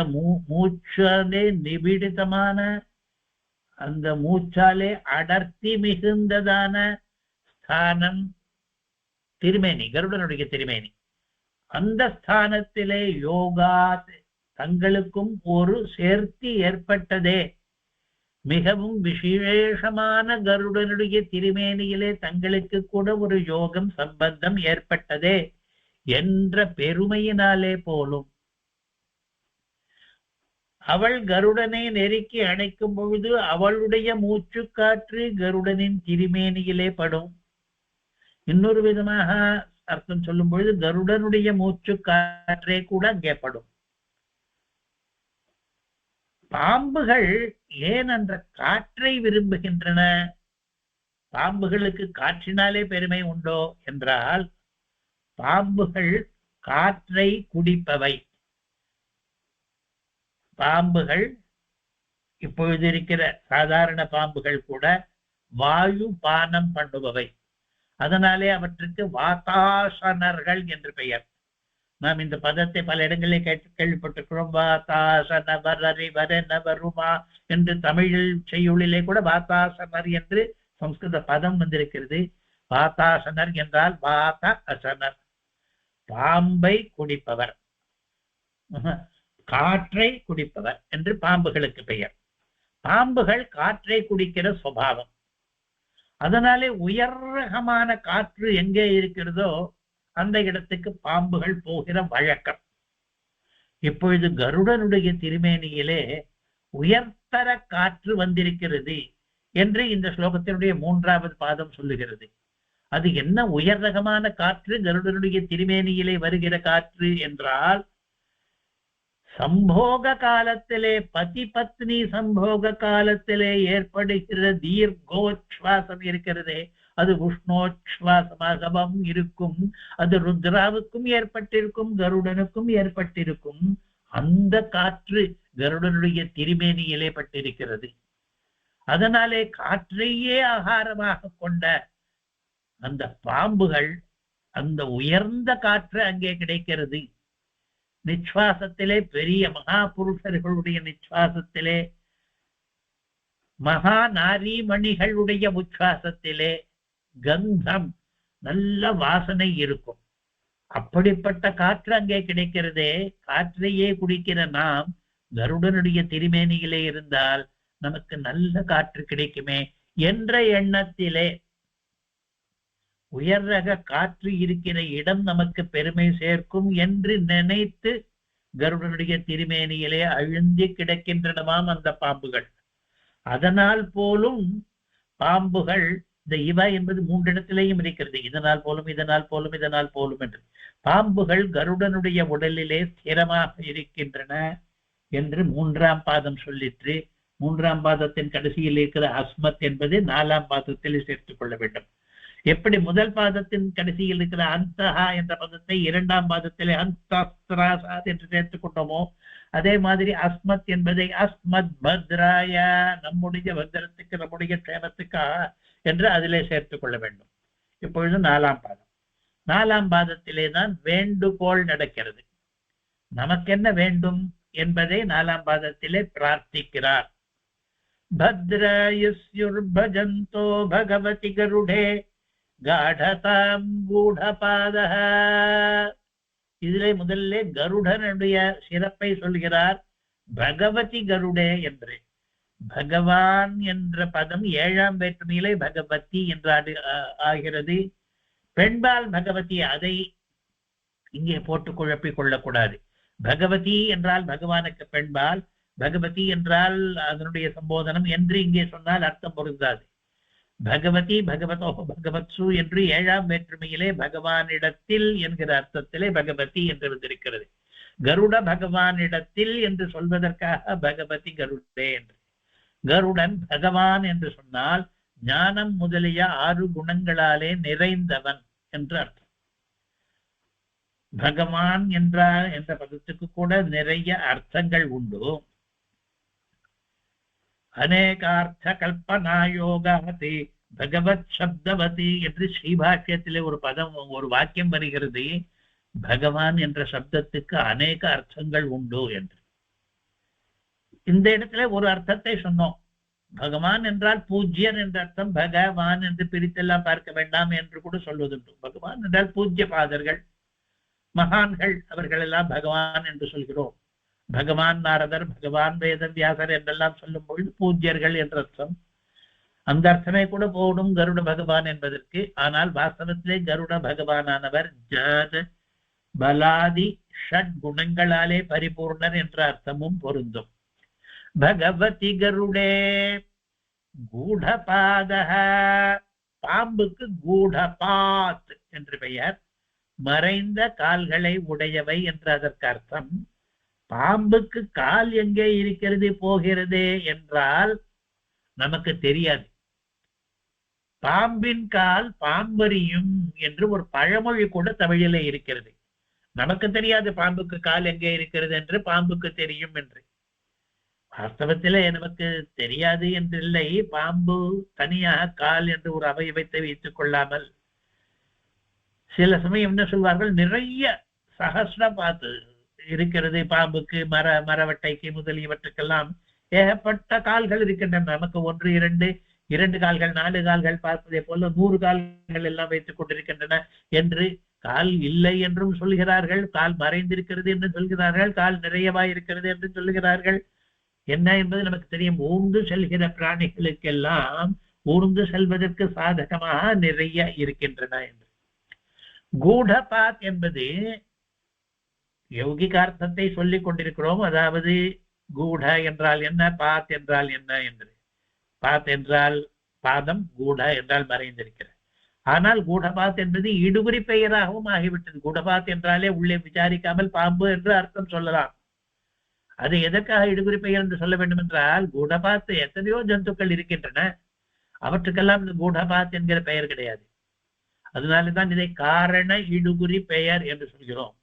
A: மூச்சாலே நிபிடிதமான, அந்த மூச்சாலே அடர்த்தி மிகுந்ததான ஸ்தானம் திருமேனி, கருடனுடைய திருமேனி. அந்த ஸ்தானத்திலே யோகா தங்களுக்கும் ஒரு சேர்த்தி ஏற்பட்டதே. மிகவும் விசேஷமான கருடனுடைய திருமேனியிலே தங்களுக்கு கூட ஒரு யோகம் சம்பந்தம் ஏற்பட்டதே என்ற பெருமையினாலே போலும் அவள் கருடனை நெருக்கி அணைக்கும் பொழுது அவளுடைய மூச்சு காற்று கருடனின் திருமேனியிலே படும். இன்னொரு விதமாக அர்த்தம் சொல்லும் பொழுது கருடனுடைய மூச்சு காற்றே கூட அங்கே படும். பாம்புகள் ஏன் அந்த காற்றை விரும்புகின்றன? பாம்புகளுக்கு காற்றினாலே பெருமை உண்டோ என்றால், பாம்புகள் காற்றை குடிப்பவை. பாம்புகள் இப்பொழுது இருக்கிற சாதாரண பாம்புகள் கூட வாயு பானம் பண்ணுபவை. அதனாலே அவற்றுக்கு வாதாசனர்கள் என்று பெயர். நாம் இந்த பதத்தை பல இடங்களில் கேள்விப்பட்டிருக்கிறோம். வாதாசனவரறிவரெனவருமா என்று தமிழில் செய்யுளிலே கூட வாதாசனர் என்று சம்ஸ்கிருத பதம் வந்திருக்கிறது. வாதாசனர் என்றால் வாத அசனர், பாம்பை குடிப்பவர், காற்றை குடிப்பவர் என்று பாம்புகளுக்கு பெயர். பாம்புகள் காற்றை குடிக்கிற சுபாவம். அதனாலே உயர் ரகமான காற்று எங்கே இருக்கிறதோ அந்த இடத்துக்கு பாம்புகள் போகிற வழக்கம். இப்பொழுது கருடனுடைய திருமேனியிலே உயர்தர காற்று வந்திருக்கிறது என்று இந்த ஸ்லோகத்தினுடைய 3வது பாதம் சொல்லுகிறது. அது என்ன உயர் ரகமான காற்று? கருடனுடைய திருமேனியிலே வருகிற காற்று என்றால், சம்போக காலத்திலே பதி பத்னி சம்போக காலத்திலே ஏற்படுகிற தீர்க்கோச்வாசம் இருக்கிறதே, அது உஷ்ணோச்வாசமாகவும் இருக்கும். அது ருத்ராவுக்கும் ஏற்பட்டிருக்கும், கருடனுக்கும் ஏற்பட்டிருக்கும். அந்த காற்று கருடனுடைய திருமேனியிலே பட்டிருக்கிறது. அதனாலே காற்றையே ஆகாரமாக கொண்ட அந்த பாம்புகள், அந்த உயர்ந்த காற்று அங்கே கிடைக்கிறது. நிச்சுவாசத்திலே பெரிய மகா புருஷர்களுடைய நிச்சுவாசத்திலே, மகா நாரீமணிகளுடைய உச்சுவாசத்திலே கந்தம், நல்ல வாசனை இருக்கும். அப்படிப்பட்ட காற்று அங்கே கிடைக்கிறதே. காற்றையே குடிக்கிற நாம் கருடனுடைய திருமேனியிலே இருந்தால் நமக்கு நல்ல காற்று கிடைக்குமே என்ற எண்ணத்திலே, உயர் ரக காற்று இருக்கிற இடம் நமக்கு பெருமை சேர்க்கும் என்று நினைத்து கருடனுடைய திருமேனியிலே அழுந்தி கிடக்கின்றனவாம் அந்த பாம்புகள். அதனால் போலும் பாம்புகள், இந்த இவ என்பது 3 இடத்திலேயும் இருக்கிறது. இதனால் போலும், இதனால் போலும், இதனால் போலும் என்று. பாம்புகள் கருடனுடைய உடலிலே ஸ்திரமாக இருக்கின்றன என்று 3ஆம் பாதம் சொல்லிற்று. 3ஆம் பாதத்தின் கடைசியில் இருக்கிற அஸ்மத் என்பது 4ஆம் பாதத்தில் சேர்த்துக் கொள்ள வேண்டும். எப்படி முதல் பாதத்தின் கடைசியில் இருக்கிற அந்தஹா என்ற பதத்தை 2ஆம் பாதத்திலே அந்தஸ்திராசாத் என்று சேர்த்துக் கொண்டோமோ, அதே மாதிரி அஸ்மத் என்பதை அஸ்மத் பத்ராய, நம்முடைய பத்திரத்துக்கு, நம்முடைய க்ஷேமத்துக்கா என்று அதிலே சேர்த்துக் கொள்ள வேண்டும். இப்பொழுது 4ஆம் பாதம். 4ஆம் பாதத்திலே தான் வேண்டுகோள் நடக்கிறது. நமக்கென்ன வேண்டும் என்பதை 4ஆம் பாதத்திலே பிரார்த்திக்கிறார். பத்ராயுர்பஜந்தோ பகவதி கருடே காடதாம் கூடபாதஹ. இதிலே முதல்ல கருடனுடைய சிறப்பை சொல்கிறார். பகவதி கருடே என்று. பகவான் என்ற பதம் 7ஆம் வேற்றுமையிலே பகவதி என்று ஆகிறது. பெண்பால் பகவதி, அதை இங்கே போட்டு குழப்பிக் கொள்ளக்கூடாது. பகவதி என்றால் பகவானுக்கு பெண்பால், பகவதி என்றால் அதனுடைய சம்போதனம் என்று இங்கே சொன்னால் அர்த்தம் பொருந்தாது. பகவதி, பகவதோ, பகவத்சு என்று 7ஆம் வேற்றுமையிலே பகவானிடத்தில் என்கிற அர்த்தத்திலே பகவதி என்று வந்திருக்கிறது. கருட பகவானிடத்தில் என்று சொல்வதற்காக பகவதி கருடே என்று. கருடன் பகவான் என்று சொன்னால் ஞானம் முதலிய 6 குணங்களாலே நிறைந்தவன் என்று அர்த்தம். பகவான் என்ற பதத்துக்கு கூட நிறைய அர்த்தங்கள் உண்டு. அநேகார்த்த கல்பனாயோகாதி பகவத் சப்தவதி என்று ஸ்ரீபாஷ்யத்திலே ஒரு வாக்கியம் வருகிறது. பகவான் என்ற சப்தத்துக்கு அநேக அர்த்தங்கள் உண்டு என்று. இந்த இடத்துல ஒரு அர்த்தத்தை சொன்னோம். பகவான் என்றால் பூஜ்யர் என்ற அர்த்தம். பகவான் என்று பிரித்தெல்லாம் பார்க்க வேண்டாம் என்று கூட சொல்வதுண்டு. பகவான் என்றால் பூஜ்ய பாதர்கள், மகான்கள், அவர்கள் எல்லாம் பகவான் என்று சொல்கிறோம். பகவான் நாரதர், பகவான் வேதவியாசர் என்றெல்லாம் சொல்லும் பொழுது பூஜ்யர்கள் என்ற அர்த்தம். அந்த அர்த்தமே கூட போடும் கருட பகவான் என்பதற்கு. ஆனால் வாஸ்தவத்திலே கருட பகவானானவர் ஜாத பலாதி ஷட் குணங்களாலே பரிபூர்ணர் என்ற அர்த்தமும் பொருந்தும். பகவதி கருடே கூடபாதஹ. பாம்புக்கு கூடபாத் என்று பெயர். மறைந்த கால்களை உடையவை என்று அதற்கு அர்த்தம். பாம்புக்கு கால் எங்கே இருக்கிறது போகிறது என்றால் நமக்கு தெரியாது. பாம்பின் கால் பாம்பறியும் என்று ஒரு பழமொழி கூட தமிழிலே இருக்கிறது. நமக்கு தெரியாது பாம்புக்கு கால் எங்கே இருக்கிறது என்று, பாம்புக்கு தெரியும் என்று. வாஸ்தவத்திலே நமக்கு தெரியாது என்றில்லை. பாம்பு தனியாக கால் என்று ஒரு அவயவத்தை வைத்துக் கொள்ளாமல் சில சமயம் என்ன சொல்வார்கள், நிறைய சகஸ்ர பாத்து இருக்கிறது பாம்புக்கு, மரவட்டைக்கு முதலியவற்றுக்கெல்லாம் ஏகப்பட்ட கால்கள் இருக்கின்றன. நமக்கு ஒன்று இரண்டு கால்கள், 4 கால்கள் பார்ப்பதை போல 100 கால்கள் எல்லாம் வைத்துக் கொண்டிருக்கின்றன என்று, கால் இல்லை என்றும் சொல்கிறார்கள், கால் மறைந்திருக்கிறது என்று சொல்கிறார்கள், கால் நிறையவா இருக்கிறது என்று சொல்லுகிறார்கள். என்ன என்பது நமக்கு தெரியும். ஊர்ந்து செல்கிற பிராணிகளுக்கெல்லாம் ஊர்ந்து செல்வதற்கு சாதகமாக நிறைய இருக்கின்றன என்று. கூடபாத் என்பது யௌகிகார்த்தத்தை சொல்லிக் கொண்டிருக்கிறோம். அதாவது கூட என்றால் என்ன, பாத் என்றால் என்ன என்று. பாத் என்றால் பாதம், கூட என்றால் மறைந்திருக்கிறது. ஆனால் கூடபாத் என்பது இடுகுறி பெயராகவும் ஆகிவிட்டது. கூடபாத் என்றாலே உள்ளே விசாரிக்காமல் பாம்பு என்று அர்த்தம் சொல்லலாம். அது எதற்காக இடுகுறி பெயர் என்று சொல்ல வேண்டும் என்றால், கூடபாத் எத்தனையோ ஜந்துக்கள் இருக்கின்றன, அவற்றுக்கெல்லாம் இந்த கூடபாத் என்கிற பெயர் கிடையாது. அதனாலதான் இதை காரண இடுகுறி பெயர் என்று சொல்கிறோம்.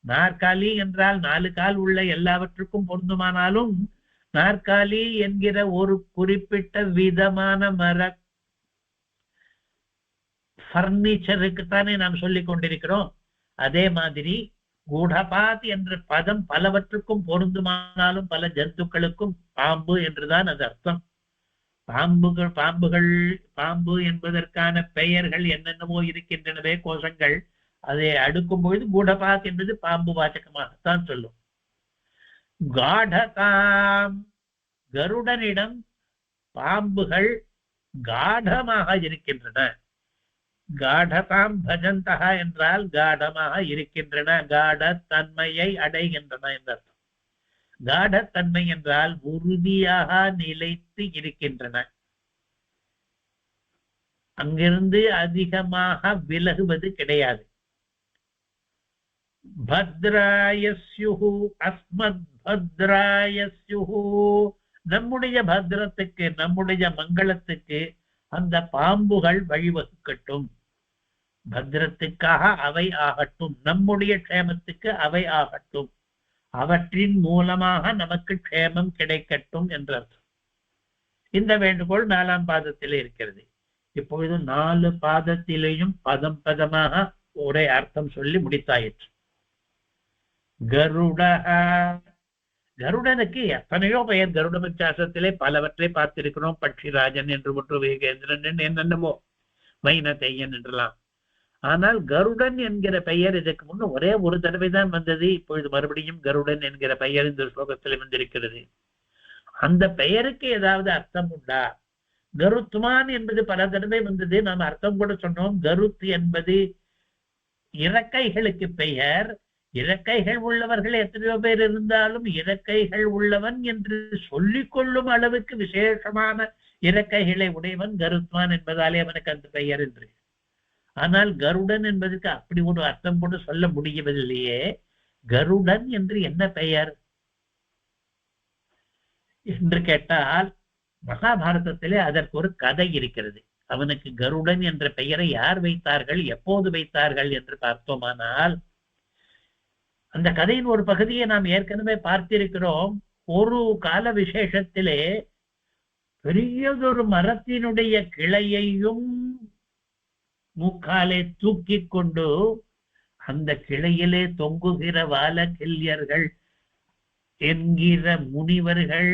A: நாற்காலி என்றால் 4 கால் உள்ள எல்லாவற்றுக்கும் பொருந்துமானாலும், நாற்காலி என்கிற ஒரு குறிப்பிட்ட விதமான மர பர்னிச்சருக்குத்தானே நாம் சொல்லிக் கொண்டிருக்கிறோம். அதே மாதிரி கூடபாத் என்ற பதம் பலவற்றுக்கும் பொருந்துமானாலும் பல ஜந்துக்களுக்கும் பாம்பு என்றுதான் அது அர்த்தம். பாம்பு என்பதற்கான பெயர்கள் என்னென்னவோ இருக்கின்றனவே, கோஷங்கள். அதை அடுக்கும் பொழுது கூடபாத் என்பது பாம்பு வாச்சகமாகத்தான் சொல்லும். காடதாம், கருடனிடம் பாம்புகள் காடமாக இருக்கின்றன. காடதாம் பஜந்தகா என்றால் காடமாக இருக்கின்றன, காடத்தன்மையை அடைகின்றன என்ற அர்த்தம். காடத்தன்மை என்றால் உறுதியாக நிலைத்து இருக்கின்றன, அங்கிருந்து அதிகமாக விலகுவது கிடையாது. பத்ராயஸ்யுஹு அஸ்மத் பத்ராயஸ்யுஹு, நம்முடைய பத்ரத்துக்கு, நம்முடைய மங்களத்துக்கு அந்த பாம்புகள் வழிவகுக்கட்டும். பத்ரத்துக்காக அவை ஆகட்டும், நம்முடைய க்ஷேமத்துக்கு அவை ஆகட்டும், அவற்றின் மூலமாக நமக்கு க்ஷேமம் கிடைக்கட்டும் என்ற அர்த்தம். இந்த வேண்டுகோள் 4ஆம் பாதத்திலே இருக்கிறது. இப்பொழுது 4 பாதத்திலேயும் பதம் பதமாக ஒரே அர்த்தம் சொல்லி முடித்தாயிற்று. கருட, கருடனுக்கு எத்தனையோ பெயர். கருட பஞ்சாசத்திலே பலவற்றை பார்த்திருக்கிறோம். பட்சிராஜன் என்று ஒன்று, வேகேந்திரன் என்னென்னமோ, வைனத்தையன் என்றெல்லாம். ஆனால் கருடன் என்கிற பெயர் இதற்கு முன்ன ஒரே ஒரு தடவை தான் வந்தது. இப்பொழுது மறுபடியும் கருடன் என்கிற பெயர் இந்த ஸ்லோகத்தில் வந்திருக்கிறது. அந்த பெயருக்கு ஏதாவது அர்த்தம் உண்டா? கருத்மான் என்பது பல தடவை வந்தது, நாம் அர்த்தம் கூட சொன்னோம். கருத் என்பது இறக்கைகளுக்கு பெயர். இறக்கைகள் உள்ளவர்கள் எத்தனையோ பேர் இருந்தாலும் இறக்கைகள் உள்ளவன் என்று சொல்லிக் கொள்ளும் அளவுக்கு விசேஷமான இறக்கைகளை உடையவன் கருத்மான் என்பதாலே அவனுக்கு அந்த பெயர் என்று. ஆனால் கருடன் என்பதற்கு அப்படி ஒரு அர்த்தம் கூட சொல்ல முடியவில்லையே. கருடன் என்று என்ன பெயர் என்று கேட்டால், மகாபாரதத்திலே அதற்கு ஒரு கதை இருக்கிறது. அவனுக்கு கருடன் என்ற பெயரை யார் வைத்தார்கள், எப்போது வைத்தார்கள் என்று பார்த்தோமானால், அந்த கதையின் ஒரு பகுதியை நாம் ஏற்கனவே பார்த்திருக்கிறோம். ஒரு கால விசேஷத்திலே பெரியதொரு மரத்தினுடைய கிளையையும் மூக்காலே தூக்கி கொண்டு அந்த கிளையிலே தொங்குகிற வாலகில்யர்கள் என்கிற முனிவர்கள்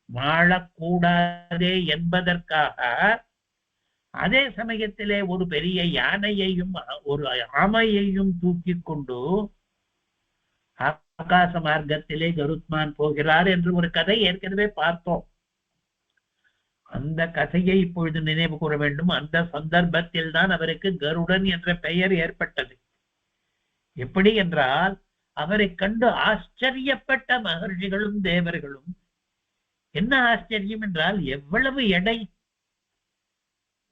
A: வாழக்கூடாதே என்பதற்காக, அதே சமயத்திலே ஒரு பெரிய யானையையும் ஒரு ஆமையையும் தூக்கி கொண்டு ஆகாச மார்க்கத்திலே கருத்மான் போகிறார் என்று ஒரு கதை ஏற்கனவே பார்த்தோம். அந்த கதையை இப்பொழுது நினைவு கூற வேண்டும். அந்த சந்தர்ப்பத்தில் தான் அவருக்கு கருடன் என்ற பெயர் ஏற்பட்டது. எப்படி என்றால், அவரை கண்டு ஆச்சரியப்பட்ட மகர்ஷிகளும் தேவர்களும். என்ன ஆச்சரியம் என்றால், எவ்வளவு எடை!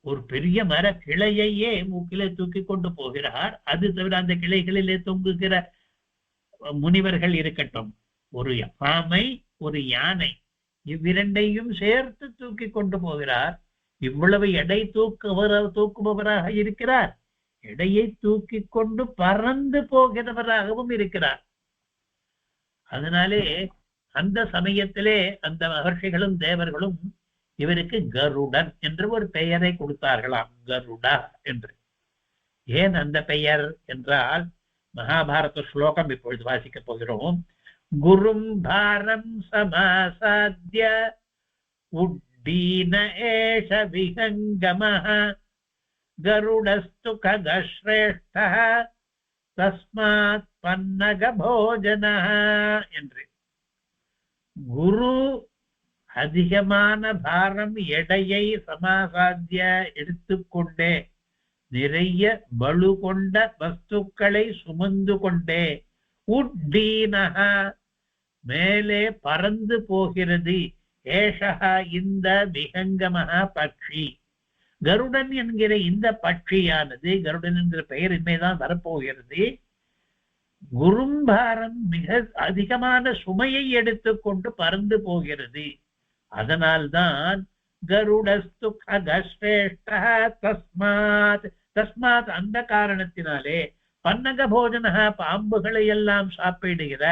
A: ஒரு பெரிய மர கிளையையே மூக்கிலே தூக்கி கொண்டு போகிறார். அது தவிர அந்த கிளைகளிலே தொங்குகிற முனிவர்கள் இருக்கட்டும், ஒரு ஆமை, ஒரு யானை, இவ்விரண்டையும் சேர்த்து தூக்கி கொண்டு போகிறார். இவ்வளவு எடை தூக்குபவராக இருக்கிறார். எடையை தூக்கி கொண்டு பறந்து போகிறவராகவும் இருக்கிறார். அதனாலே அந்த சமயத்திலே அந்த மகர்ஷிகளும் தேவர்களும் இவருக்கு கருடன் என்று ஒரு பெயரை கொடுத்தார்களாம், கருடா என்று. ஏன் அந்த பெயர் என்றால் மகாபாரத ஸ்லோகம் இப்பொழுது வாசிக்கப் போகிறோம். குரும் பாரம் சமாசாத்ய உட்டீன ஏஷ விஹங்கமஹ கருடஸ்து ககஸ்ரேஷ்டஹ தஸ்மாத் பன்னக போஜனஹ என்று. குரு அதிகமான பாரம் எடையை சமாசாத்திய எடுத்துக்கொண்டே, நிறைய பலு கொண்ட வஸ்துக்களை சுமந்து கொண்டே, உட்டீனஹ மேலே பறந்து போகிறது, ஏஷஹா இந்த விஹங்கமஹ பட்சி. கருடன் என்கிற இந்த பட்சியானது, கருடன் என்கிற பெயர் இனிமேதான் வரப்போகிறது, குரும்பாரம் மிக அதிகமான சுமையை எடுத்துக்கொண்டு பறந்து போகிறது. அதனால்தான் கருடஸ்து ககஸ்ரேஷ்டஹ தஸ்மாத், தஸ்மாத் அந்த காரணத்தினாலே, பன்னக போஜனஹ பாம்புகளை எல்லாம் சாப்பிடுகிற,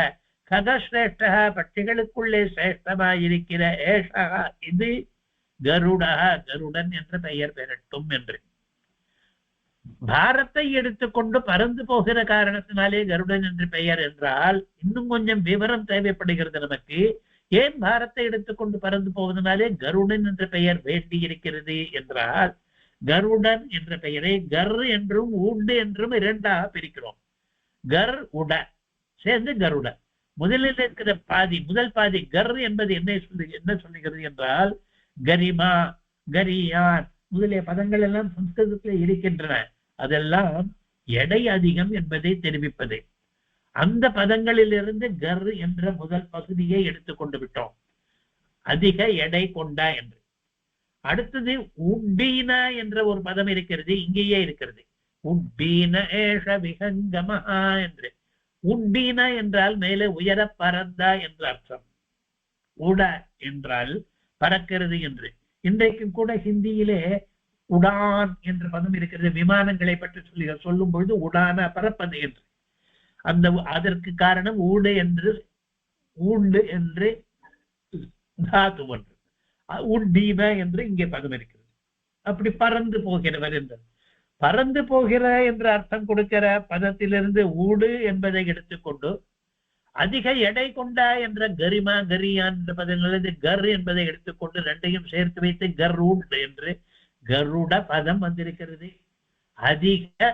A: ககஸ்ரேஷ்டஹ பட்சிகளுக்குள்ளே சிரேஷ்டமாயிருக்கிற, ஏஷஹ இது கருடஹ கருடன் என்ற பெயர் பெறட்டும் என்று. பாரத்தை எடுத்துக்கொண்டு பறந்து போகிற காரணத்தினாலே கருடன் என்று பெயர் என்றால், இன்னும் கொஞ்சம் விவரம் தேவைப்படுகிறது நமக்கு. ஏன் பாரத்தை எடுத்துக்கொண்டு பறந்து போவதனாலே கருடன் என்ற பெயர் வேண்டி இருக்கிறது என்றால், கருடன் என்ற பெயரை கர் என்றும் உண்டு என்றும் இரண்டாக பிரிக்கிறோம். கர் உட சேர்ந்து கருட. முதலில் இருக்கிற பாதி, முதல் பாதி கர் என்பது என்ன சொல்லுகிறது என்றால், கரிமா, கரியான் முதலிய பதங்கள் எல்லாம் சம்ஸ்கிருதத்தில் இருக்கின்றன. அதெல்லாம் எடை அதிகம் என்பதை தெரிவிப்பது. அந்த பதங்களிலிருந்து கர் என்ற முதல் பகுதியை எடுத்துக்கொண்டு விட்டோம், அதிக எடை கொண்டா என்று. அடுத்தது உட்டீனா என்ற ஒரு பதம் இருக்கிறது, இங்கேயே இருக்கிறது. உட்டீன ஏஷ விஹங்கமஹா என்று. உட்டீனா என்றால் மேலே உயர பறந்தா என்று அர்த்தம். உட என்றால் பறக்கிறது என்று. இன்றைக்கும் கூட ஹிந்தியிலே உடான் என்ற பதம் இருக்கிறது. விமானங்களை பற்றி சொல்லும் பொழுது உடான பறப்பது என்று. அந்த அதற்கு காரணம் ஊடு என்று, ஊண்டு என்று தாத்து ஒன்று, உட்டீன என்று இங்கே பதம் இருக்கிறது. அப்படி பறந்து போகிறவர் என்றது. பறந்து போகிற என்று அர்த்தம் கொடுக்கிற பதத்திலிருந்து ஊடு என்பதை எடுத்துக்கொண்டு, அதிக எடை கொண்டா என்ற கரிமா, கரியான் என்ற பதங்களிலிருந்து கர் என்பதை எடுத்துக்கொண்டு ரெண்டையும் சேர்த்து வைத்து கருட் என்று கருட பதம் வந்திருக்கிறது. அதிக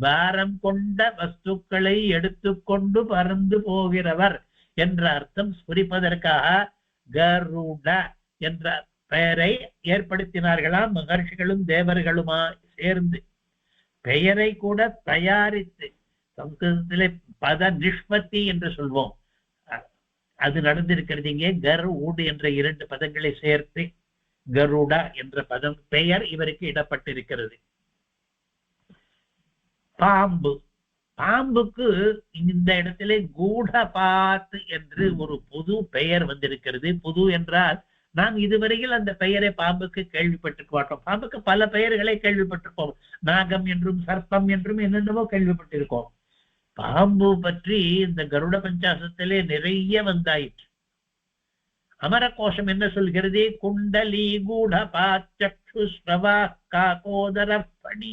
A: பாரம் கொண்ட வஸ்துக்களை எடுத்துக்கொண்டு பறந்து போகிறவர் என்ற அர்த்தம் குறிப்பதற்காக கருட என்ற பெயரை ஏற்படுத்தினார்களாம் மகர்ஷிகளும் தேவர்களுமா சேர்ந்து. பெயரை கூட தயாரித்து, சம்ஸ்கிருதத்திலே பத நிஷ்பத்தி என்று சொல்வோம், அது நடந்திருக்கிறது. இங்கே கர் ஊடு என்ற இரண்டு பதங்களை சேர்த்து கருடா என்ற பதம் பெயர் இவருக்கு இடப்பட்டிருக்கிறது. பாம்பு, பாம்புக்கு இந்த இடத்திலே கூடபாத் என்று ஒரு புது பெயர் வந்திருக்கிறது. புது என்றால் நாம் இதுவரையில் அந்த பெயரை பாம்புக்கு கேள்விப்பட்டிருக்க மாட்டோம். பாம்புக்கு பல பெயர்களை கேள்விப்பட்டிருப்போம். நாகம் என்றும் சர்ப்பம் என்றும் என்னென்னவோ கேள்விப்பட்டிருக்கோம். பாம்பு பற்றி இந்த கருட பஞ்சாசத்திலே நிறைய வந்தாயிற்று. அமரகோஷம் என்ன சொல்கிறது? குண்டலி கூடபாத் சக்ஷு ஸ்ரவா காகோதர பணி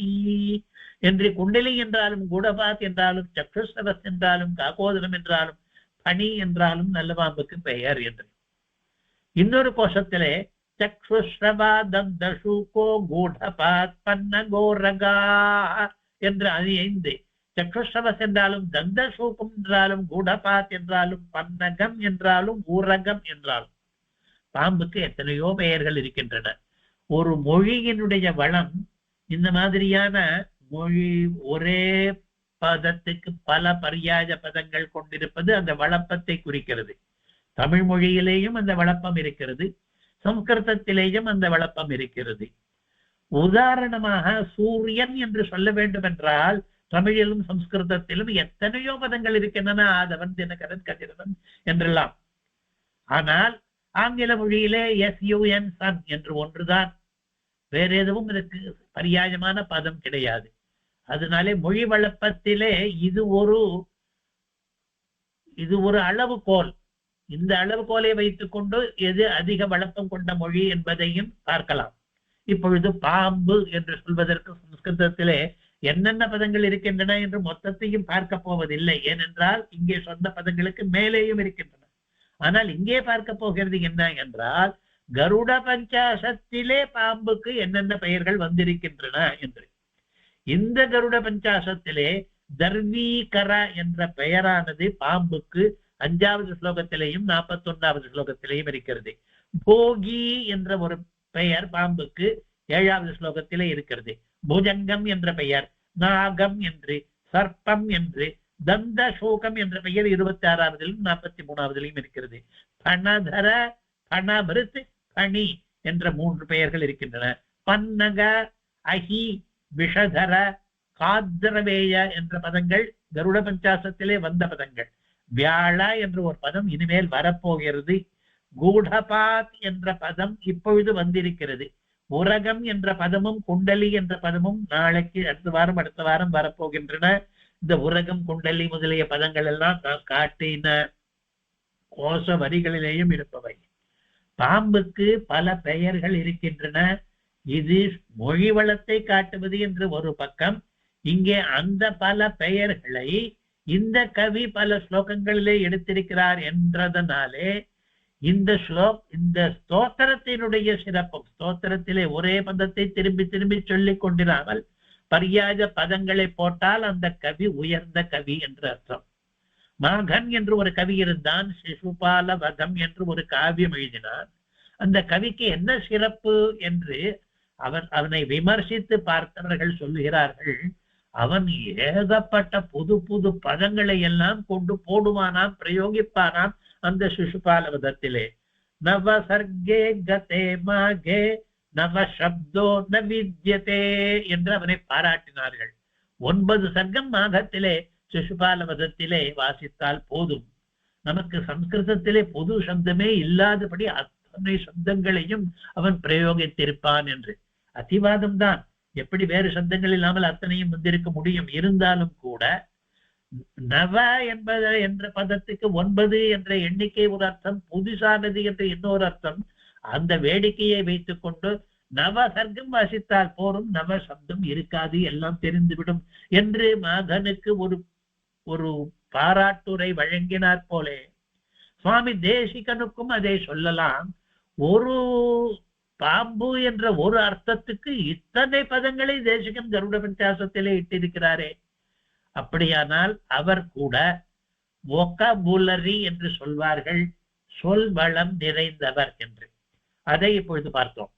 A: என்று. குண்டலி என்றாலும் கூடபாத் என்றாலும் சக்ஷுஸ்ரவஸ் என்றாலும் காகோதரம் என்றாலும் பணி என்றாலும் நல்ல பாம்புக்கு பெயர் என்று. இன்னொரு கோஷத்திலே சக்ஷுஸ்ரவா தந்தசூகோ கூடபாத் பன்னகோரகா என்று 5. சக்ஷுஸ்ரவஸ் என்றாலும் தந்தசூகம் என்றாலும் கூடபாத் என்றாலும் பன்னகம் என்றாலும் ஊரகம் என்றாலும். பாம்புக்கு எத்தனையோ பெயர்கள் இருக்கின்றன. ஒரு மொழியினுடைய வளம் இந்த மாதிரியான மொழி ஒரே பதத்துக்கு பல பரியாய பதங்கள் கொண்டிருப்பது அந்த வளப்பத்தை குறிக்கிறது. தமிழ் மொழியிலேயும் அந்த வளப்பம் இருக்கிறது, சம்ஸ்கிருதத்திலேயும் அந்த வளப்பம் இருக்கிறது. உதாரணமாக சூரியன் என்று சொல்ல வேண்டும் என்றால் தமிழிலும் சம்ஸ்கிருதத்திலும் எத்தனையோ பதங்கள் இருக்கின்றன. ஆதவன், தினகரன், கதிரவன் என்றெல்லாம். ஆனால் ஆங்கில மொழியிலே SUN சன் என்று ஒன்றுதான், வேற எதுவும் இதற்கு பரியாயமான பதம் கிடையாது. அதனாலே மொழி வளப்பத்திலே இது ஒரு அளவுகோல். இந்த அளவுகோலை வைத்துக் கொண்டு எது அதிக வளப்பம் கொண்ட மொழி என்பதையும் பார்க்கலாம். இப்பொழுது பாம்பு என்று சொல்வதற்கு சம்ஸ்கிருதத்திலே என்னென்ன பதங்கள் இருக்கின்றன என்று மொத்தத்தையும் பார்க்க போவதில்லை. ஏனென்றால் இங்கே சொன்ன பதங்களுக்கு மேலேயும் இருக்கின்றன. ஆனால் இங்கே பார்க்க போகிறது என்ன என்றால், கருட பஞ்சாசத்திலே பாம்புக்கு என்னென்ன பெயர்கள் வந்திருக்கின்றன என்று. இந்த கருட பஞ்சாசத்திலே தர்வீகர என்ற பெயரானது பாம்புக்கு 5வது ஸ்லோகத்திலேயும் 41வது ஸ்லோகத்திலேயும் இருக்கிறது. போகி என்ற ஒரு பெயர் பாம்புக்கு 7வது ஸ்லோகத்திலே இருக்கிறது. புஜங்கம் என்ற பெயர், நாகம் என்று, சர்ப்பம் என்று, தந்த சோகம் என்ற பெயர் 26வதிலும் 43வதிலும் இருக்கிறது. பணதர, பணபிருத், பணி என்ற 3 பெயர்கள் இருக்கின்றன. பன்னக, அஹி, விஷதர, காத்ரவேய என்ற பதங்கள் கருட பஞ்சாசத்திலே வந்த பதங்கள். வியாழ என்ற ஒரு பதம் இனிமேல் வரப்போகிறது. கூடபாத் என்ற பதம் இப்பொழுது வந்திருக்கிறது. உரகம் என்ற பதமும் குண்டலி என்ற பதமும் நாளைக்கு அடுத்த வாரம் வரப்போகின்றன. இந்த உரகம், குண்டலி முதலிய பதங்கள் எல்லாம் காட்டின கோஷ வரிகளிலேயும் இருப்பவை. பாம்புக்கு பல பெயர்கள் இருக்கின்றன. இது மொழி வளத்தை காட்டுவது என்று ஒரு பக்கம். இங்கே அந்த பல பெயர்களை இந்த கவி பல ஸ்லோகங்களிலே எடுத்திருக்கிறார் என்றதனாலே இந்த ஸ்தோத்திரத்தினுடைய சிறப்பும், ஸ்தோத்திரத்திலே ஒரே பதத்தை திரும்பி திரும்பி சொல்லிக் கொண்டிராமல் பரியாஜ பதங்களை போட்டால் அந்த கவி உயர்ந்த கவி என்று அர்த்தம். மாகன் என்று ஒரு கவி இருந்தான். சிசுபால வதம் என்று ஒரு காவியம் எழுதினான். அந்த கவிக்கு என்ன சிறப்பு என்று அவனை விமர்சித்து பார்த்தவர்கள் சொல்லுகிறார்கள், அவன் ஏகப்பட்ட புது புது பதங்களை எல்லாம் கொண்டு போடுவானாம், பிரயோகிப்பானாம் அந்த சிசுபாலவதத்திலே. நவ சர்க்கே கதே மாகே நவ சப்தோ ந வித்யதே என்று அவனை பாராட்டினார்கள். 9 சர்க்கம் மாகத்திலே சிசுபாலவதத்திலே வாசித்தால் போதும். நமக்கு சம்ஸ்கிருதத்திலே பொது சப்தமே இல்லாதபடி அத்தனை சப்தங்களையும் அவன் பிரயோகித்திருப்பான் என்று. அதிவாதம் தான், எப்படி வேறு சப்தங்கள் இல்லாமல் அத்தனையும் வந்திருக்க முடியும். இருந்தாலும் கூட நவ என்ற பதத்துக்கு 9 என்ற எண்ணிக்கை ஒரு அர்த்தம், புதுசானது என்ற இன்னொரு அர்த்தம். அந்த வேடிக்கையை வைத்துக் கொண்டு நவ சர்க்கம் வாசித்தால் போரும், நவ சப்தம் இருக்காது, எல்லாம் தெரிந்துவிடும் என்று மாதனுக்கு ஒரு பாராட்டுரை வழங்கினார் போலே சுவாமி தேசிகனுக்கும் அதை சொல்லலாம். ஒரு பாம்பு என்ற ஒரு அர்த்தத்துக்கு இத்தனை பதங்களை தேசிகன் கருட பஞ்சாசத்திலே இட்டிருக்கிறாரே. அப்படியானால் அவர் கூட வோகாபுலரி என்று சொல்வார்கள், சொல் வளம் நிறைந்தவர் என்று. அதை இப்பொழுது பார்த்தோம்.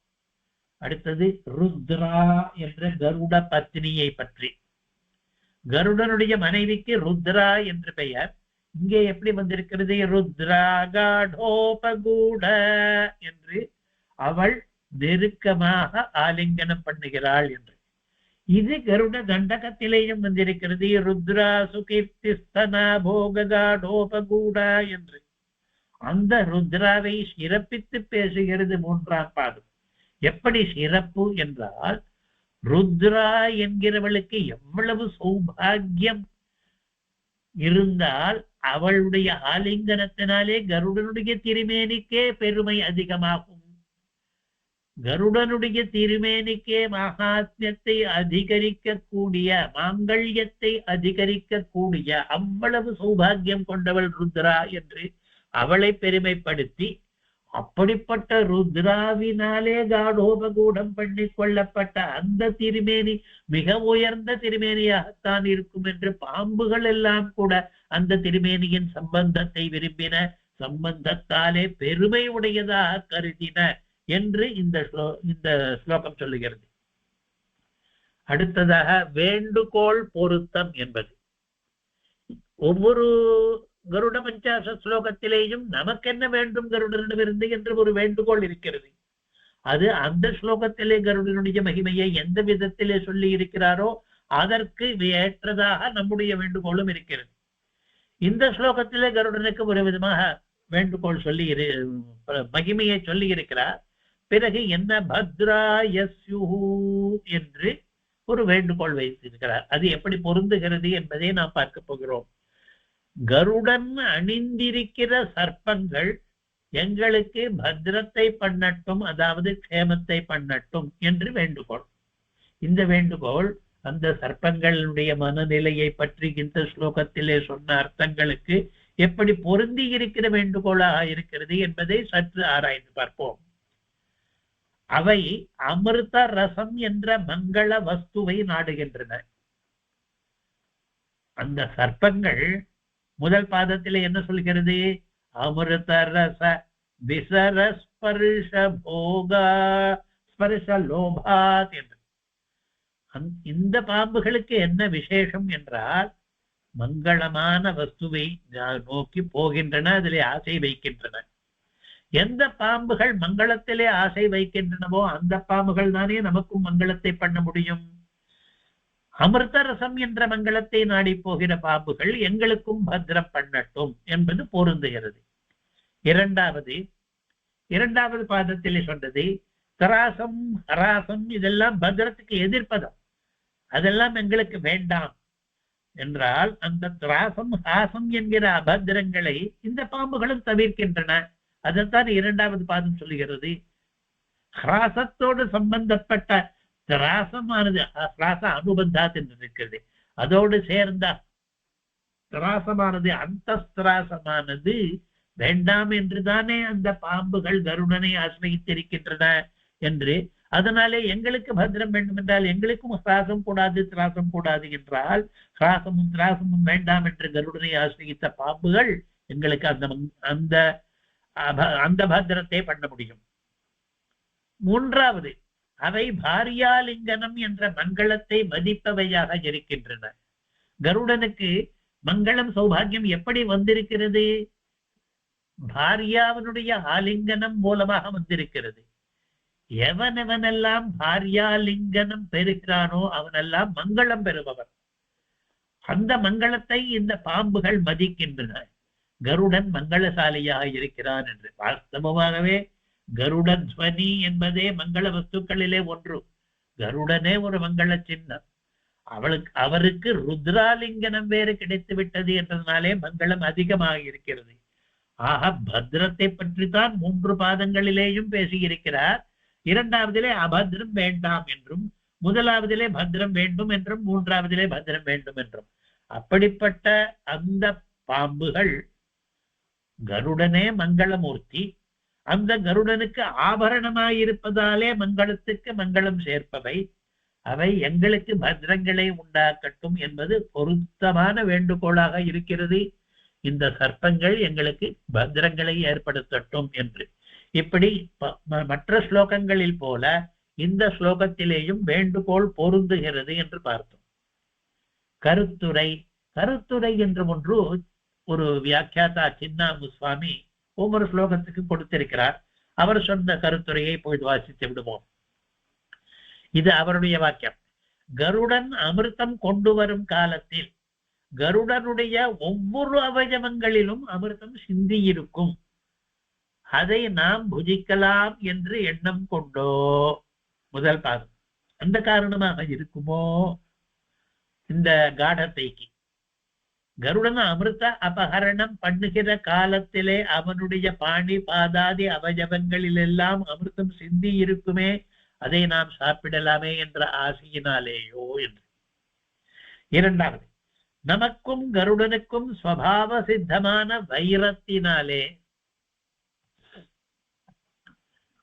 A: அடுத்தது ருத்ரா என்ற கருட பத்னியை பற்றி. கருடனுடைய மனைவிக்கு ருத்ரா என்று பெயர். இங்கே எப்படி வந்திருக்கிறது? ருத்ரா காடோபகூட என்று, அவள் நெருக்கமாக ஆலிங்கனம் பண்ணுகிறாள் என்று. இது கருட தண்டகத்திலேயும் வந்திருக்கிறது. ருத்ரா சுகீர்த்திஸ்தனா போகாடோபகூடா என்று. அந்த ருத்ராவை சிறப்பித்து பேசுகிறது 3ஆம் பாதம். எப்படி சிறப்பு என்றால், ருத்ரா என்கிறவளுக்கு எவ்வளவு சௌபாகியம் இருந்தால் அவளுடைய ஆலிங்கனத்தினாலே கருடனுடைய திருமேனிக்கே பெருமை அதிகமாகும். கருடனுடைய திருமேனிக்கே மகாத்மியத்தை அதிகரிக்கக்கூடிய, மாங்கல்யத்தை அதிகரிக்கக்கூடிய அவ்வளவு சௌபாகியம் கொண்டவள் ருத்ரா என்று அவளை பெருமைப்படுத்தி, அப்படிப்பட்ட ருத்ராவினாலே காடோபகூடம் பண்ணி கொள்ளப்பட்ட அந்த திருமேனி மிக உயர்ந்த திருமேனியாகத்தான் இருக்கும் என்று பாம்புகள் எல்லாம் கூட அந்த திருமேனியின் சம்பந்தத்தை விரும்பின, சம்பந்தத்தாலே பெருமை உடையதாக கருதின என்று இந்த ஸ்லோகம் சொல்லுகிறது. அடுத்ததாக வேண்டுகோள் பொருத்தம் என்பது. ஒவ்வொரு கருட பஞ்சாச ஸ்லோகத்திலேயும் நமக்கு என்ன வேண்டும் கருடனிடமிருந்து என்று ஒரு வேண்டுகோள் இருக்கிறது. அது அந்த ஸ்லோகத்திலே கருடனுடைய மகிமையை எந்த விதத்திலே சொல்லி இருக்கிறாரோ அதற்கு ஏற்றதாக நம்முடைய வேண்டுகோளும் இருக்கிறது. இந்த ஸ்லோகத்திலே கருடனுக்கு ஒரு விதமாக வேண்டுகோள் சொல்லி மகிமையை சொல்லி இருக்கிறார். பிறகு என்ன பத்ராயஸ்யு என்று ஒரு வேண்டுகோள் வைத்திருக்கிறார். அது எப்படி பொருந்துகிறது என்பதை நாம் பார்க்க போகிறோம். கருடன் அணிந்திருக்கிற சர்ப்பங்கள் எங்களுக்கு பத்ரத்தை பண்ணட்டும், அதாவது க்ஷேமத்தை பண்ணட்டும் என்று வேண்டுகோள். இந்த வேண்டுகோள் அந்த சர்ப்பங்களுடைய மனநிலையை பற்றி இந்த ஸ்லோகத்திலே சொன்ன அர்த்தங்களுக்கு எப்படி பொருந்தி இருக்கிற வேண்டுகோளாக இருக்கிறது என்பதை சற்று ஆராய்ந்து பார்ப்போம். அவை அமிர்த ரசம் என்ற மங்கள வஸ்துவை நாடுகின்றன. அந்த சர்ப்பங்கள் முதல் பாதத்திலே என்ன சொல்கிறது? அமிர்த ரச விசர ஸ்பர்ஷ போகா ஸ்பர்ஷ லோபாத் என்று. இந்த பாம்புகளுக்கு என்ன விசேஷம் என்றால் மங்களமான வஸ்துவை நோக்கி போகின்றன, அதிலே ஆசை வைக்கின்றன. எந்த பாம்புகள் மங்களத்திலே ஆசை வைக்கின்றனவோ அந்த பாம்புகள் தானே நமக்கும் மங்களத்தை பண்ண முடியும். அமிர்த ரசம் என்ற மங்களத்தை நாடி போகிற பாம்புகள் எங்களுக்கும் பத்திரம் பண்ணட்டும் என்பது பொருந்துகிறது. இரண்டாவது பாதத்திலே சொன்னது திராசம் ஹராசம் இதெல்லாம் பத்திரத்துக்கு எதிர்ப்பதம், அதெல்லாம் எங்களுக்கு வேண்டாம் என்றால் அந்த திராசம் ஹாசம் என்கிற அபத்திரங்களை இந்த பாம்புகளும் தவிர்க்கின்றன. அதைத்தான் இரண்டாவது பாதம் சொல்லுகிறது. ஹராசத்தோடு சம்பந்தப்பட்ட திராசமானது ஹராச அனுபந்தாத் என்று இருக்கிறது. அதோடு சேர்ந்த திராசமானது அந்தஸ்திராசமானது வேண்டாம் என்றுதானே அந்த பாம்புகள் கருடனை ஆசிரியித்திருக்கின்றன என்று. அதனாலே எங்களுக்கு பத்திரம் வேண்டும் என்றால் எங்களுக்கும் ஹராசம் கூடாது திராசம் கூடாது என்றால் ஹராசமும் திராசமும் வேண்டாம் என்று கருடனை ஆசிரியித்த பாம்புகள் எங்களுக்கு அந்த அந்த பத்திரத்தை பண்ண முடியும். மூன்றாவது, அவை பாரியாலிங்கனம் என்ற மங்களத்தை மதிப்பவையாக இருக்கின்றன. கருடனுக்கு மங்களம் சௌபாகியம் எப்படி வந்திருக்கிறது? பாரியாவனுடைய ஆலிங்கனம் மூலமாக வந்திருக்கிறது. எவனெவனெல்லாம் பாரியாலிங்கனம் பெறுகிறானோ அவனெல்லாம் மங்களம் பெறுபவர். அந்த மங்களத்தை இந்த பாம்புகள் மதிக்கின்றன. கருடன் மங்களசாலியாக இருக்கிறான் என்று. வாஸ்தவமாகவே கருட துவனி என்பதே மங்கள வஸ்துக்களிலே ஒன்று. கருடனே ஒரு மங்கள சின்னம். அவருக்கு ருத்ராலிங்கனம் வேறு கிடைத்து விட்டது என்றதுனாலே மங்களம் அதிகமாக இருக்கிறது. ஆக பத்ரத்தை பற்றி தான் 3 பாதங்களிலேயும் பேசியிருக்கிறார். இரண்டாவதிலே அபத்ரம் வேண்டாம் என்றும், முதலாவதிலே பத்ரம் வேண்டும் என்றும், மூன்றாவதிலே பத்ரம் வேண்டும் என்றும். அப்படிப்பட்ட அந்த பாம்புகள் கருடனே மங்களமூர்த்தி. அந்த கருடனுக்கு ஆபரணமாயிருப்பதாலே மங்களத்துக்கு மங்களம் சேர்ப்பவை. அவை எங்களுக்கு பத்ரங்களை உண்டாக்கட்டும் என்பது பொருத்தமான வேண்டுகோளாக இருக்கிறது. இந்த சர்ப்பங்கள் எங்களுக்கு பத்ரங்களை ஏற்படுத்தட்டும் என்று. இப்படி மற்ற ஸ்லோகங்களில் போல இந்த ஸ்லோகத்திலேயும் வேண்டுகோள் பொருந்துகிறது என்று பார்த்தோம். கருத்துரை என்று ஒன்று ஒரு வியாக்கியாதா சின்னாமு சுவாமி ஒவ்வொரு ஸ்லோகத்துக்கு கொடுத்திருக்கிறார். அவர் சொன்ன கருத்துரையை போய் வாசித்து விடுவோம். இது அவருடைய வாக்கியம். கருடன் அமிர்தம் கொண்டு வரும் காலத்தில் கருடனுடைய ஒவ்வொரு அவயவங்களிலும் அமிர்தம் சிந்தி இருக்கும். அதை நாம் புஜிக்கலாம் என்று எண்ணம் கொண்டோ. முதல் பாதம். அந்த காரணமாக இருக்குமோ இந்த காடத்தைக்கு? கருடன் அமிர்த அபகரணம் பண்ணுகிற காலத்திலே அவனுடைய பாணி பாதாதி அவயவங்களிலெல்லாம் அமிர்தம் சிந்தி இருக்குமே, அதை நாம் சாப்பிடலாமே என்ற ஆசையினாலேயோ என்று. இரண்டாவது, நமக்கும் கருடனுக்கும் ஸ்வபாவ சித்தமான வைரத்தினாலே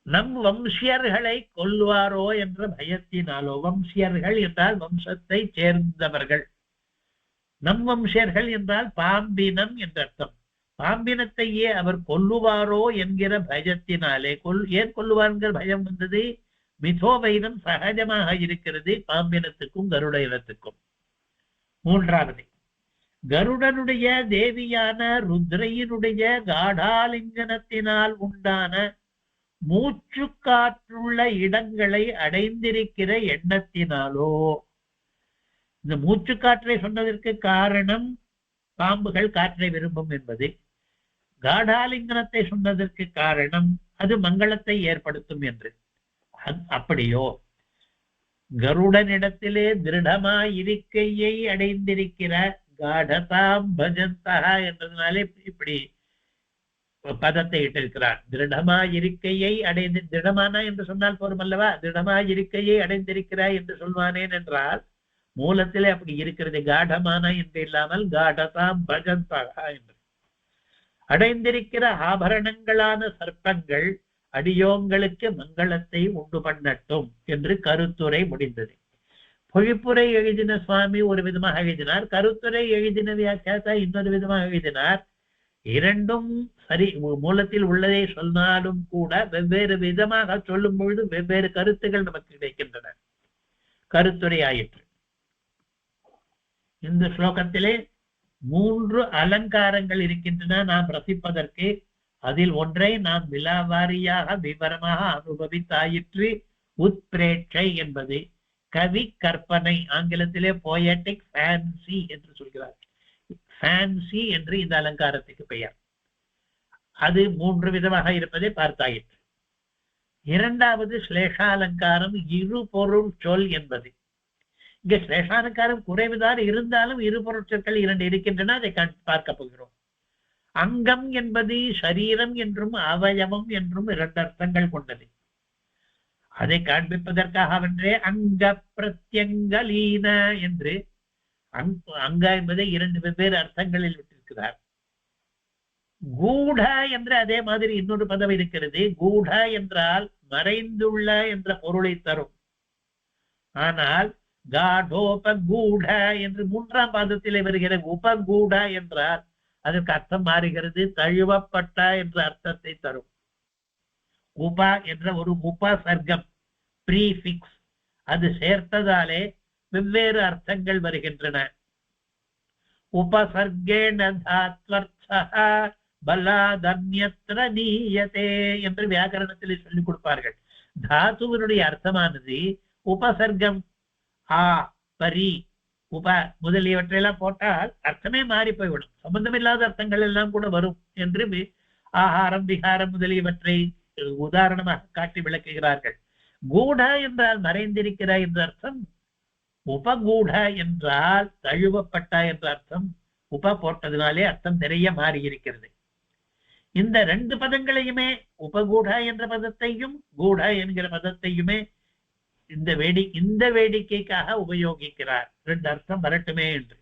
A: நம் வம்சியர்களை கொல்வாரோ என்ற பயத்தினாலோ. வம்சியர்கள் என்றால் வம்சத்தை சேர்ந்தவர்கள். நம் வம்சியர்கள் என்றால் பாம்பினம் என்ற அர்த்தம். பாம்பினத்தையே அவர் கொல்லுவாரோ என்கிற பயத்தினாலே. ஏன் கொல்லுவார்கிற பயம் வந்தது? மிதோ வைரம் சகஜமாக இருக்கிறது பாம்பினத்துக்கும் கருட இனத்துக்கும். மூன்றாவது, கருடனுடைய தேவியான ருத்ரையினுடைய காடாலிங்கனத்தினால் உண்டான மூச்சு காற்றுள்ள இடங்களை அடைந்திருக்கிற எண்ணத்தினாலோ. இந்த மூச்சு காற்றை சொன்னதற்கு காரணம் பாம்புகள் காற்றை விரும்பும் என்பது. காடாலிங்கனத்தை சொன்னதற்கு காரணம் அது மங்களத்தை ஏற்படுத்தும் என்று. அப்படியோ கருடனிடத்திலே திருடமாய் இருக்கையை அடைந்திருக்கிற காடதாம் பஜந்தா என்றதுனாலே இப்படி பதத்தை இட்டிருக்கிறார். திருடமாய் இருக்கையை அடைந்து, திருடமானா என்று சொன்னால் போரும் அல்லவா? திருடமாய் இருக்கையை அடைந்திருக்கிறாய் என்று சொல்வானேன் என்றால் மூலத்திலே அப்படி இருக்கிறது. காடமான என்று இல்லாமல் காடதாம் பஜந்தகா என்று. அடைந்திருக்கிற ஆபரணங்களான சர்ப்பங்கள் அடியோங்களுக்கு மங்களத்தை உண்டு பண்ணட்டும் என்று கருத்துரை முடிந்தது. பொழிப்புரை எழுதின சுவாமி ஒரு விதமாக எழுதினார், கருத்துரை எழுதின வியாக்கியாதா இன்னொரு விதமாக எழுதினார். இரண்டும் சரி, மூலத்தில் உள்ளதை சொன்னாலும் கூட வெவ்வேறு விதமாக சொல்லும் பொழுது வெவ்வேறு கருத்துகள் நமக்கு கிடைக்கின்றன. கருத்துரை ஆயிற்று. இந்த ஸ்லோகத்திலே 3 அலங்காரங்கள் இருக்கின்றன நாம் ரசிப்பதற்கு. அதில் ஒன்றை நாம் விலாவாரியாக விவரமாக அனுபவித்தாயிற்று. உத்பிரேட்சை என்பது கவி கற்பனை, ஆங்கிலத்திலே போயட்டிக் ஃபேன்சி என்று சொல்கிறார். ஃபேன்சி என்று இந்த அலங்காரத்துக்கு பெயர். அது 3 விதமாக இருப்பதை பார்த்தாயிற்று. இரண்டாவது ஸ்லேஷாலங்காரம், இரு பொருள் சொல் என்பது. இங்க ஸ்லேஷாலங்காரம் குறைவுதான், இருந்தாலும் இரு பொருட்சொற்கள் 2 இருக்கின்றன, அதை பார்க்க போகிறோம். அங்கம் என்பது சரீரம் என்றும் அவயவம் என்றும் 2 அர்த்தங்கள் கொண்டது. அதை காண்பிப்பதற்காக வென்றே அங்க பிரத்யங்கலீன என்று அங்க என்பதை 2 வெவ்வேறு அர்த்தங்களில் விட்டிருக்கிறார். கூட என்று அதே மாதிரி இன்னொரு பதம் இருக்கிறது. கூட என்றால் மறைந்துள்ள என்ற பொருளை தரும். ஆனால் காடோபகூட என்று 3ஆம் பாதத்திலே வருகிற உபகூட என்றால் அதற்கு அர்த்தம் மாறுகிறது, தழுவப்பட்ட என்ற அர்த்தத்தை தரும். உபா என்ற ஒரு உபசர்க்கம், ப்ரீஃபிக்ஸ், அது சேர்த்ததாலே வெவ்வேறு அர்த்தங்கள் வருகின்றன. உபசர்கேண தாத்வர்த்தஹ பலாதன்யத்ர நீயதே என்று வியாக்கரணத்தில் சொல்லிக் கொடுப்பார்கள். தாத்துவனுடைய அர்த்தமானது உபசர்க்கம் ஆ, பரி, உப முதலியவற்றையெல்லாம் போட்டால் அர்த்தமே மாறி போய்விடும். சம்பந்தமில்லாத அர்த்தங்கள் எல்லாம் கூட வரும் என்று ஆகாரம் விகாரம் முதலியவற்றை உதாரணமாக காட்டி விளக்குகிறார்கள். கூட என்றால் மறைந்திருக்கிற என்ற அர்த்தம், உபகூட என்றால் தழுவப்பட்ட என்ற அர்த்தம். உப போட்டதினாலே அர்த்தம் நிறைய மாறி இருக்கிறது. இந்த 2 பதங்களையுமே, உபகூட என்ற பதத்தையும் கூட என்கிற பதத்தையுமே இந்த வேடிக்கைக்காக உபயோகிக்கிறார். 2 அர்த்தம் வரட்டுமே என்று.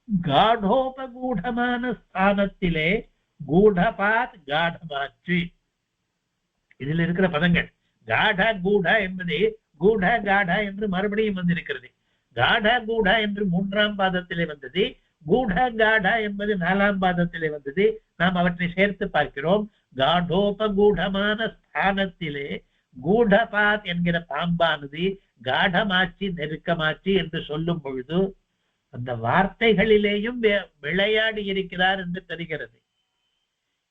A: காடோபகூடமான ஸ்தானத்திலே கூடபாத் காடமாச்சு. இதில் இருக்கிற பதங்கள் காட கூட என்பது கூட காட என்று மறுபடியும் வந்திருக்கிறது. காட கூட என்று 3ஆம் பாதத்திலே வந்தது. கூட காட என்பது 4ஆம் பாதத்திலே வந்தது. நாம் அவற்றை சேர்த்து பார்க்கிறோம். காடோபகூடமான ஸ்தானத்திலே கூடபாத் என்கிற பாம்பானது காடமாச்சி நெருக்கமாச்சி என்று சொல்லும் பொழுது அந்த வார்த்தைகளிலேயும் விளையாடி இருக்கிறார் என்று தெரிகிறது.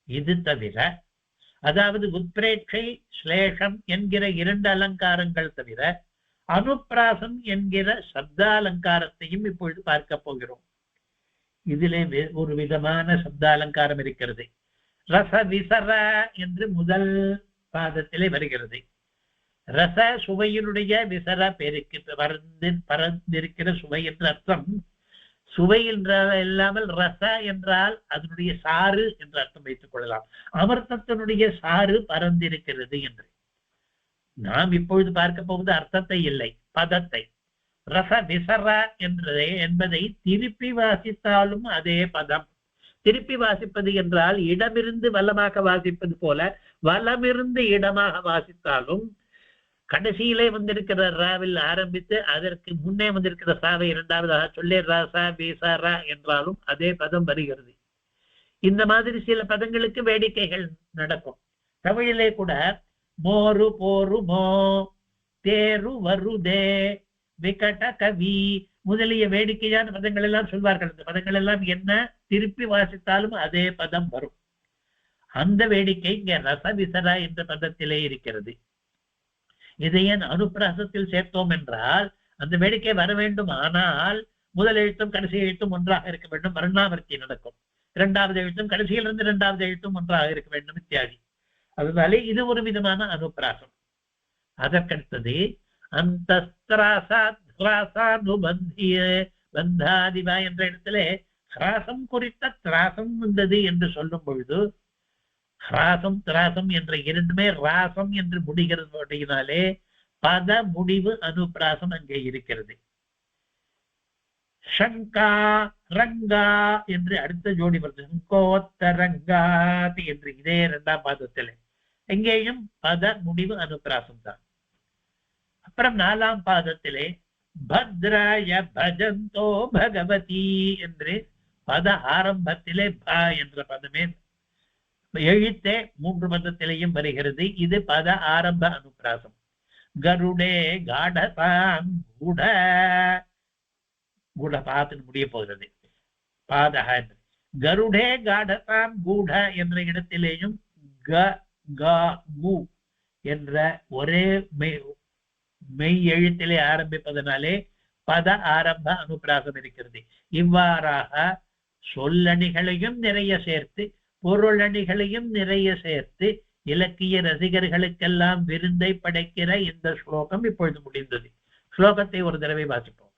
A: இது தவிர, அதாவது உத்பிரேட்சை ஸ்லேஷம் என்கிற 2 அலங்காரங்கள் தவிர அனுப்பிராசம் என்கிற சப்தாலங்காரத்தையும் இப்பொழுது பார்க்க போகிறோம். இதிலே ஒரு விதமான சப்தாலங்காரம் இருக்கிறது. ரச விசர என்று முதல் பாதத்திலே வருகிறது. ரச சுவையினுடைய விசர பெருக்கு பறந்திருக்கிற சுவை என்ற அர்த்தம். சுவை என்றால் இல்லாமல் ரச என்றால் அதனுடைய சாறு என்று அர்த்தம் வைத்துக் கொள்ளலாம். அமிர்தத்தினுடைய சாறு பறந்திருக்கிறது என்று. நாம் இப்பொழுது பார்க்க போவது அர்த்தத்தை இல்லை, பதத்தை. ரச விசர என்பதை திருப்பி வாசித்தாலும் அதே பதம். திருப்பி வாசிப்பது என்றால் இடமிருந்து வலமாக வாசிப்பது போல, வலமிருந்து இடமாக வாசித்தாலும் கடைசியிலே வந்திருக்கிற ராவில் ஆரம்பித்து அதற்கு முன்னே வந்திருக்கிற சாவை 2வதாக சொல்லி ரச விசர என்றாலும் அதே பதம் வருகிறது. இந்த மாதிரி சில பதங்களுக்கு வேடிக்கைகள் நடக்கும். தமிழிலே கூட மோரு போரு மோ, தேரு வருதே, விகட கவி முதலிய வேடிக்கையான பதங்கள் எல்லாம் சொல்வார்கள். இந்த பதங்கள் எல்லாம் என்ன, திருப்பி வாசித்தாலும் அதே பதம் வரும். அந்த வேடிக்கை இங்க ரச விசர என்ற பதத்திலே இருக்கிறது. இதை ஏன் அனுப்பிராசத்தில் சேர்த்தோம் என்றால் அந்த வேடிக்கை வர வேண்டும். ஆனால் முதல் எழுத்தும் கடைசி எழுத்தும் ஒன்றாக இருக்க வேண்டும், வர்ணாவர்த்தி நடக்கும். 2வது எழுத்தும் கடைசியிலிருந்து 2வது எழுத்தும் ஒன்றாக இருக்க வேண்டும் இத்தியாதி. அதனாலே இது ஒரு விதமான அனுப்பிராசம். அதற்கடுத்தது பந்தாதிவா என்ற இடத்துல ஹிராசம் குறித்த திராசம் வந்தது என்று சொல்லும் பொழுது ஹிராசம் திராசம் என்ற 2மே ராசம் என்று முடிகிறது. பத முடிவு அனுப்பிராசம் அங்கே இருக்கிறது. சங்கா ரங்கா என்று அடுத்த ஜோடி வருது. சங்கோத்தரங்காதி என்று இதே இரண்டாம் பாதத்தில் எங்கேயும் பத முடிவு அனுப்பிராசம் தான். அப்புறம் நாலாம் பாதத்திலே பத்ராய பஜந்தோ பகவதி என்று பத ஆரம்பத்திலே ப என்ற பதமே எழுத்தே 3 பதத்திலேயும் வருகிறது. இது பத ஆரம்ப அனுப்பிராசம். கருடே காடதாம் கூட கூட பாத்துன்னு முடிய போகிறது. பாதக கருடே காடதாம் கூட என்ற இடத்திலேயும் க க மு என்ற ஒரே மெய் எழுத்திலே ஆரம்பிப்பதனாலே பத ஆரம்ப அனுப்பிராசம் இருக்கிறது. இவ்வாறாக சொல்லணிகளையும் நிறைய சேர்த்து பொருளணிகளையும் நிறைய சேர்த்து இலக்கிய ரசிகர்களுக்கெல்லாம் விருந்தை படைக்கிற இந்த ஸ்லோகம் இப்பொழுது முடிந்தது. ஸ்லோகத்தை ஒரு தடவை வாசிப்போம்.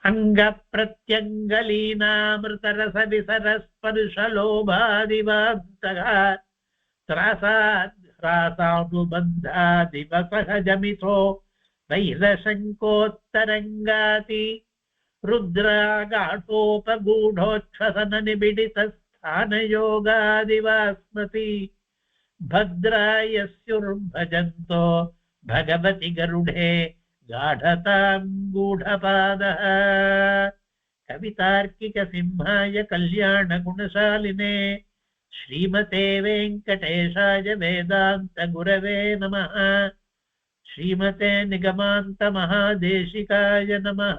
A: அங்க பிரத்யங்கலீனாமிருதரச விசரஸ்பர்ஷலோபாதிவாந்தகா த்ராசானுபந்தாதிவசகஜமிதோ வைரசங்கோத்தரங்காதி रुद्रागाटोपगूढोच्छसन निबिडित स्थानयोगादिवास्मति भद्रायस्युर्भजन्तो भगवति गरुडे गाढतां गूढपादः कवितार्किक सिंहाय कल्याण गुणशालिने श्रीमते वेंकटेशाय वेदांत गुरवे नमः श्रीमते निगमान्त महादेशिकाय नमः।